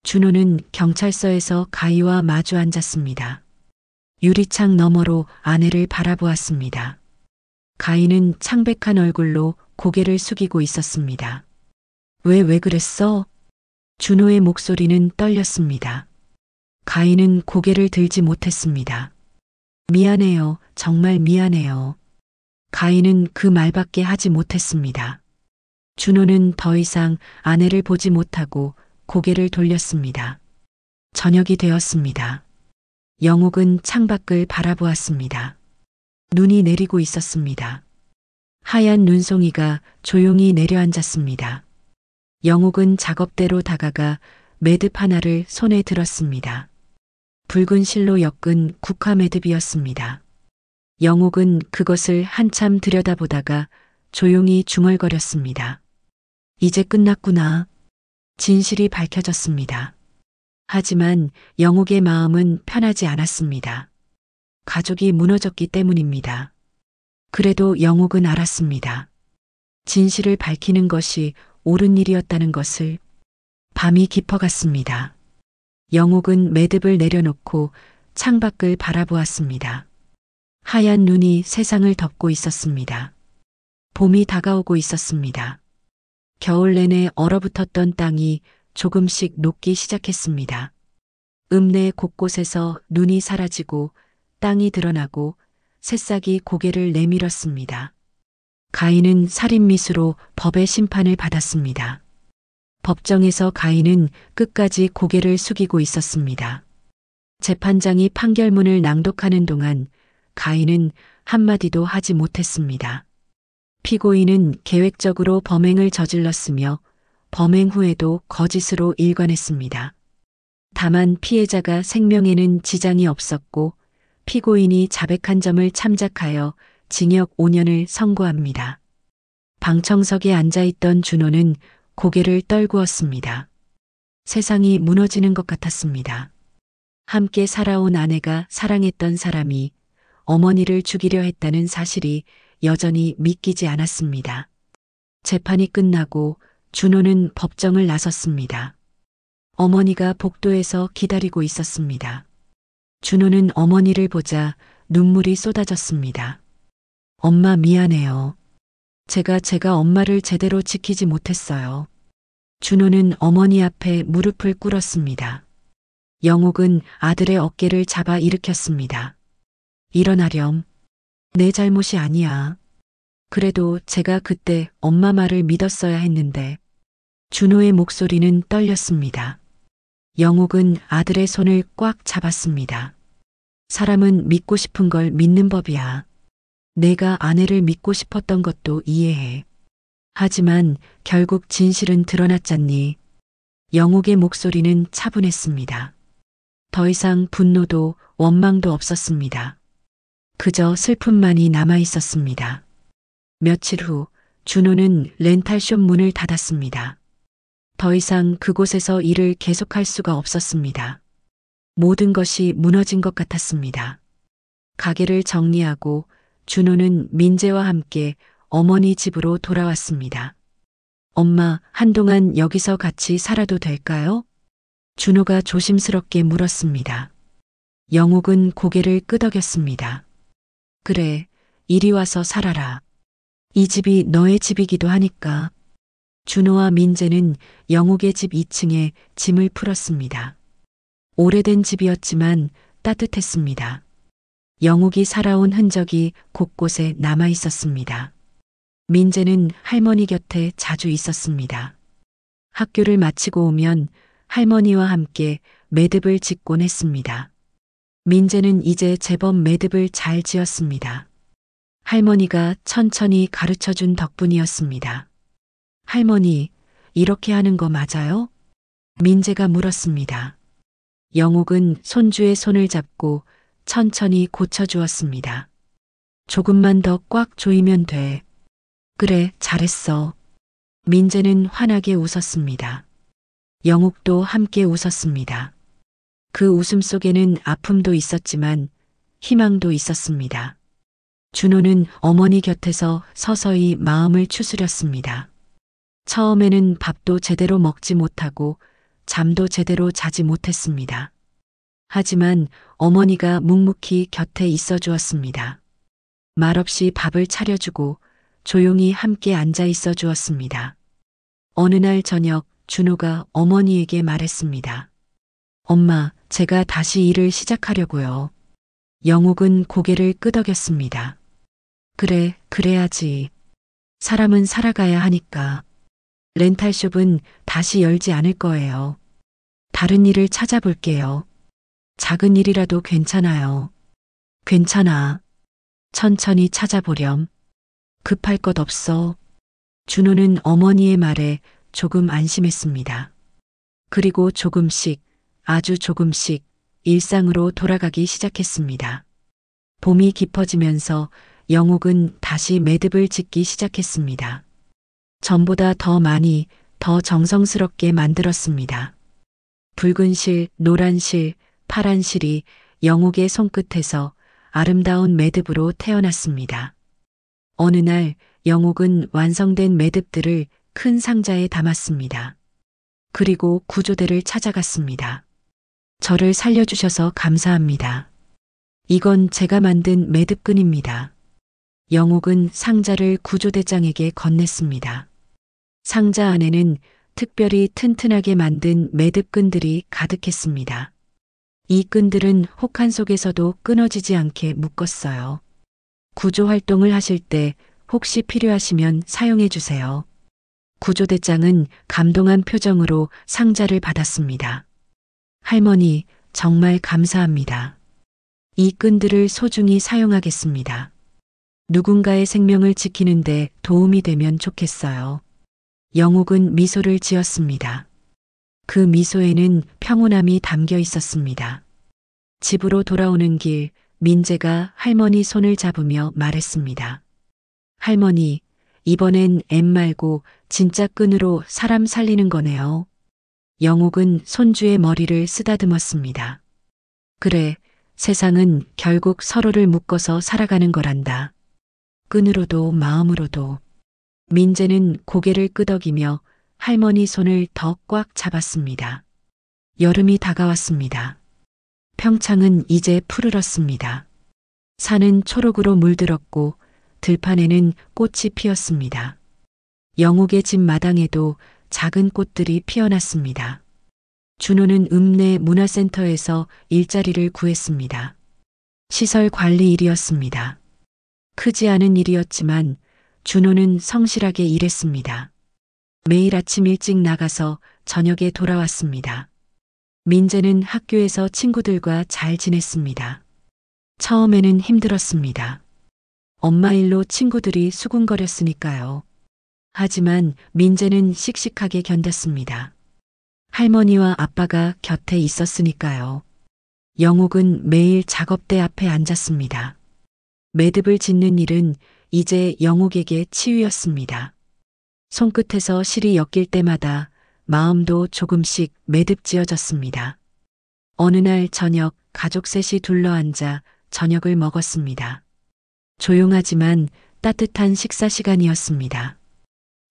준호는 경찰서에서 가희와 마주 앉았습니다. 유리창 너머로 아내를 바라보았습니다. 가희는 창백한 얼굴로 고개를 숙이고 있었습니다. 왜 그랬어? 준호의 목소리는 떨렸습니다. 가희는 고개를 들지 못했습니다. 미안해요. 정말 미안해요. 가희는 그 말밖에 하지 못했습니다. 준호는 더 이상 아내를 보지 못하고 고개를 돌렸습니다. 저녁이 되었습니다. 영옥은 창밖을 바라보았습니다. 눈이 내리고 있었습니다. 하얀 눈송이가 조용히 내려앉았습니다. 영옥은 작업대로 다가가 매듭 하나를 손에 들었습니다. 붉은 실로 엮은 국화 매듭이었습니다. 영옥은 그것을 한참 들여다보다가 조용히 중얼거렸습니다. 이제 끝났구나. 진실이 밝혀졌습니다. 하지만 영옥의 마음은 편하지 않았습니다. 가족이 무너졌기 때문입니다. 그래도 영옥은 알았습니다. 진실을 밝히는 것이 옳은 일이었다는 것을. 밤이 깊어갔습니다. 영옥은 매듭을 내려놓고 창밖을 바라보았습니다. 하얀 눈이 세상을 덮고 있었습니다. 봄이 다가오고 있었습니다. 겨울 내내 얼어붙었던 땅이 조금씩 녹기 시작했습니다. 읍내 곳곳에서 눈이 사라지고 땅이 드러나고 새싹이 고개를 내밀었습니다. 가인은 살인미수로 법의 심판을 받았습니다. 법정에서 가인은 끝까지 고개를 숙이고 있었습니다. 재판장이 판결문을 낭독하는 동안 가인은 한마디도 하지 못했습니다. 피고인은 계획적으로 범행을 저질렀으며 범행 후에도 거짓으로 일관했습니다. 다만 피해자가 생명에는 지장이 없었고 피고인이 자백한 점을 참작하여 징역 5년을 선고합니다. 방청석에 앉아있던 준호는 고개를 떨구었습니다. 세상이 무너지는 것 같았습니다. 함께 살아온 아내가 사랑했던 사람이 어머니를 죽이려 했다는 사실이 여전히 믿기지 않았습니다. 재판이 끝나고 준호는 법정을 나섰습니다. 어머니가 복도에서 기다리고 있었습니다. 준호는 어머니를 보자 눈물이 쏟아졌습니다. 엄마 미안해요. 제가 엄마를 제대로 지키지 못했어요. 준호는 어머니 앞에 무릎을 꿇었습니다. 영옥은 아들의 어깨를 잡아 일으켰습니다. 일어나렴. 내 잘못이 아니야. 그래도 제가 그때 엄마 말을 믿었어야 했는데. 준호의 목소리는 떨렸습니다. 영옥은 아들의 손을 꽉 잡았습니다. 사람은 믿고 싶은 걸 믿는 법이야. 내가 아내를 믿고 싶었던 것도 이해해. 하지만 결국 진실은 드러났잖니. 영옥의 목소리는 차분했습니다. 더 이상 분노도 원망도 없었습니다. 그저 슬픔만이 남아 있었습니다. 며칠 후 준호는 렌탈숍 문을 닫았습니다. 더 이상 그곳에서 일을 계속할 수가 없었습니다. 모든 것이 무너진 것 같았습니다. 가게를 정리하고 준호는 민재와 함께 어머니 집으로 돌아왔습니다. 엄마, 한동안 여기서 같이 살아도 될까요? 준호가 조심스럽게 물었습니다. 영옥은 고개를 끄덕였습니다. 그래, 이리 와서 살아라. 이 집이 너의 집이기도 하니까. 준호와 민재는 영옥의 집 2층에 짐을 풀었습니다. 오래된 집이었지만 따뜻했습니다. 영옥이 살아온 흔적이 곳곳에 남아 있었습니다. 민재는 할머니 곁에 자주 있었습니다. 학교를 마치고 오면 할머니와 함께 매듭을 짓곤 했습니다. 민재는 이제 제법 매듭을 잘 지었습니다. 할머니가 천천히 가르쳐 준 덕분이었습니다. 할머니, 이렇게 하는 거 맞아요? 민재가 물었습니다. 영옥은 손주의 손을 잡고 천천히 고쳐주었습니다. 조금만 더 꽉 조이면 돼. 그래, 잘했어. 민재는 환하게 웃었습니다. 영옥도 함께 웃었습니다. 그 웃음 속에는 아픔도 있었지만 희망도 있었습니다. 준호는 어머니 곁에서 서서히 마음을 추스렸습니다. 처음에는 밥도 제대로 먹지 못하고 잠도 제대로 자지 못했습니다. 하지만 어머니가 묵묵히 곁에 있어 주었습니다. 말없이 밥을 차려주고 조용히 함께 앉아 있어 주었습니다. 어느 날 저녁 준호가 어머니에게 말했습니다. 엄마, 제가 다시 일을 시작하려고요. 영옥은 고개를 끄덕였습니다. 그래, 그래야지. 사람은 살아가야 하니까. 렌탈숍은 다시 열지 않을 거예요. 다른 일을 찾아볼게요. 작은 일이라도 괜찮아요. 괜찮아. 천천히 찾아보렴. 급할 것 없어. 준호는 어머니의 말에 조금 안심했습니다. 그리고 조금씩, 아주 조금씩 일상으로 돌아가기 시작했습니다. 봄이 깊어지면서 영옥은 다시 매듭을 짓기 시작했습니다. 전보다 더 많이, 더 정성스럽게 만들었습니다. 붉은 실, 노란 실, 파란 실이 영옥의 손끝에서 아름다운 매듭으로 태어났습니다. 어느 날 영옥은 완성된 매듭들을 큰 상자에 담았습니다. 그리고 구조대를 찾아갔습니다. 저를 살려주셔서 감사합니다. 이건 제가 만든 매듭끈입니다. 영옥은 상자를 구조대장에게 건넸습니다. 상자 안에는 특별히 튼튼하게 만든 매듭끈들이 가득했습니다. 이 끈들은 혹한 속에서도 끊어지지 않게 묶었어요. 구조 활동을 하실 때 혹시 필요하시면 사용해 주세요. 구조대장은 감동한 표정으로 상자를 받았습니다. 할머니, 정말 감사합니다. 이 끈들을 소중히 사용하겠습니다. 누군가의 생명을 지키는데 도움이 되면 좋겠어요. 영옥은 미소를 지었습니다. 그 미소에는 평온함이 담겨 있었습니다. 집으로 돌아오는 길, 민재가 할머니 손을 잡으며 말했습니다. 할머니, 이번엔 앱 말고 진짜 끈으로 사람 살리는 거네요. 영옥은 손주의 머리를 쓰다듬었습니다. 그래, 세상은 결국 서로를 묶어서 살아가는 거란다. 끈으로도 마음으로도. 민재는 고개를 끄덕이며 할머니 손을 더 꽉 잡았습니다. 여름이 다가왔습니다. 평창은 이제 푸르렀습니다. 산은 초록으로 물들었고 들판에는 꽃이 피었습니다. 영옥의 집 마당에도 작은 꽃들이 피어났습니다. 준호는 읍내 문화센터에서 일자리를 구했습니다. 시설 관리 일이었습니다. 크지 않은 일이었지만 준호는 성실하게 일했습니다. 매일 아침 일찍 나가서 저녁에 돌아왔습니다. 민재는 학교에서 친구들과 잘 지냈습니다. 처음에는 힘들었습니다. 엄마 일로 친구들이 수군거렸으니까요. 하지만 민재는 씩씩하게 견뎠습니다. 할머니와 아빠가 곁에 있었으니까요. 영옥은 매일 작업대 앞에 앉았습니다. 매듭을 짓는 일은 이제 영옥에게 치유였습니다. 손끝에서 실이 엮일 때마다 마음도 조금씩 매듭 지어졌습니다. 어느 날 저녁 가족 셋이 둘러앉아 저녁을 먹었습니다. 조용하지만 따뜻한 식사 시간이었습니다.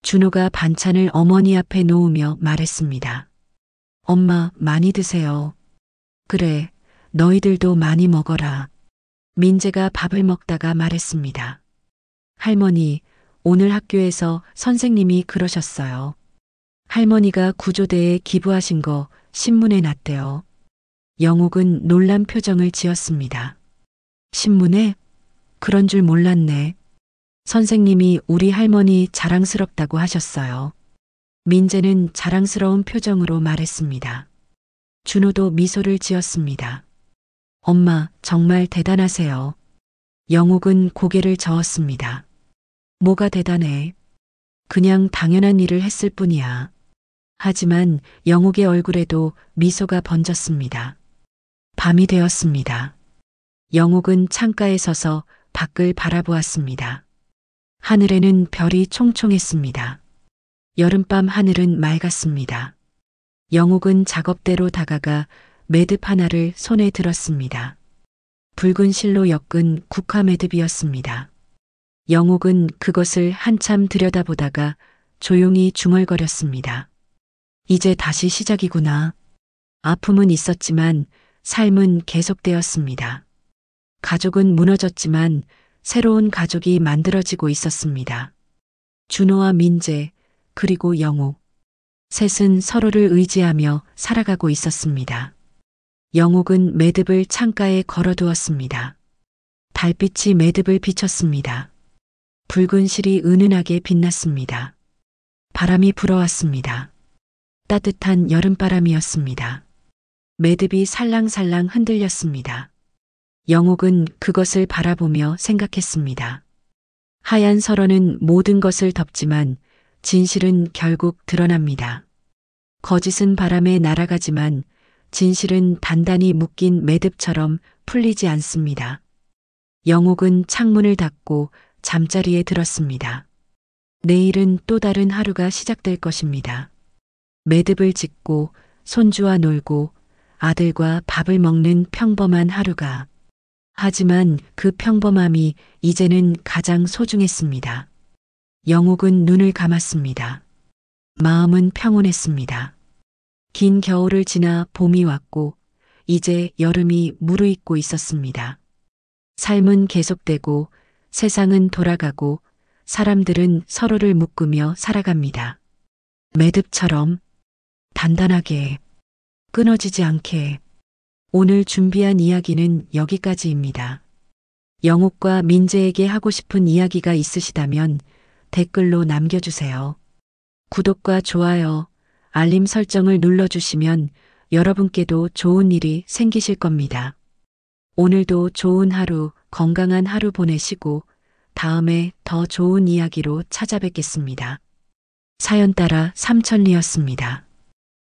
준호가 반찬을 어머니 앞에 놓으며 말했습니다. 엄마 많이 드세요. 그래, 너희들도 많이 먹어라. 민재가 밥을 먹다가 말했습니다. 할머니, 오늘 학교에서 선생님이 그러셨어요. 할머니가 구조대에 기부하신 거 신문에 났대요. 영옥은 놀란 표정을 지었습니다. 신문에? 그런 줄 몰랐네. 선생님이 우리 할머니 자랑스럽다고 하셨어요. 민재는 자랑스러운 표정으로 말했습니다. 준호도 미소를 지었습니다. 엄마, 정말 대단하세요. 영옥은 고개를 저었습니다. 뭐가 대단해? 그냥 당연한 일을 했을 뿐이야. 하지만 영옥의 얼굴에도 미소가 번졌습니다. 밤이 되었습니다. 영옥은 창가에 서서 밖을 바라보았습니다. 하늘에는 별이 총총했습니다. 여름밤 하늘은 맑았습니다. 영옥은 작업대로 다가가 매듭 하나를 손에 들었습니다. 붉은 실로 엮은 국화 매듭이었습니다. 영옥은 그것을 한참 들여다보다가 조용히 중얼거렸습니다. 이제 다시 시작이구나. 아픔은 있었지만 삶은 계속되었습니다. 가족은 무너졌지만 새로운 가족이 만들어지고 있었습니다. 준호와 민재, 그리고 영옥. 셋은 서로를 의지하며 살아가고 있었습니다. 영옥은 매듭을 창가에 걸어두었습니다. 달빛이 매듭을 비쳤습니다. 붉은 실이 은은하게 빛났습니다. 바람이 불어왔습니다. 따뜻한 여름바람이었습니다. 매듭이 살랑살랑 흔들렸습니다. 영옥은 그것을 바라보며 생각했습니다. 하얀 설원은 모든 것을 덮지만 진실은 결국 드러납니다. 거짓은 바람에 날아가지만 진실은 단단히 묶인 매듭처럼 풀리지 않습니다. 영옥은 창문을 닫고 잠자리에 들었습니다. 내일은 또 다른 하루가 시작될 것입니다. 매듭을 짓고 손주와 놀고 아들과 밥을 먹는 평범한 하루가. 하지만 그 평범함이 이제는 가장 소중했습니다. 영옥은 눈을 감았습니다. 마음은 평온했습니다. 긴 겨울을 지나 봄이 왔고 이제 여름이 무르익고 있었습니다. 삶은 계속되고 세상은 돌아가고 사람들은 서로를 묶으며 살아갑니다. 매듭처럼 단단하게, 끊어지지 않게. 오늘 준비한 이야기는 여기까지입니다. 영옥과 민재에게 하고 싶은 이야기가 있으시다면 댓글로 남겨주세요. 구독과 좋아요, 알림 설정을 눌러주시면 여러분께도 좋은 일이 생기실 겁니다. 오늘도 좋은 하루, 건강한 하루 보내시고 다음에 더 좋은 이야기로 찾아뵙겠습니다. 사연 따라 삼천리였습니다.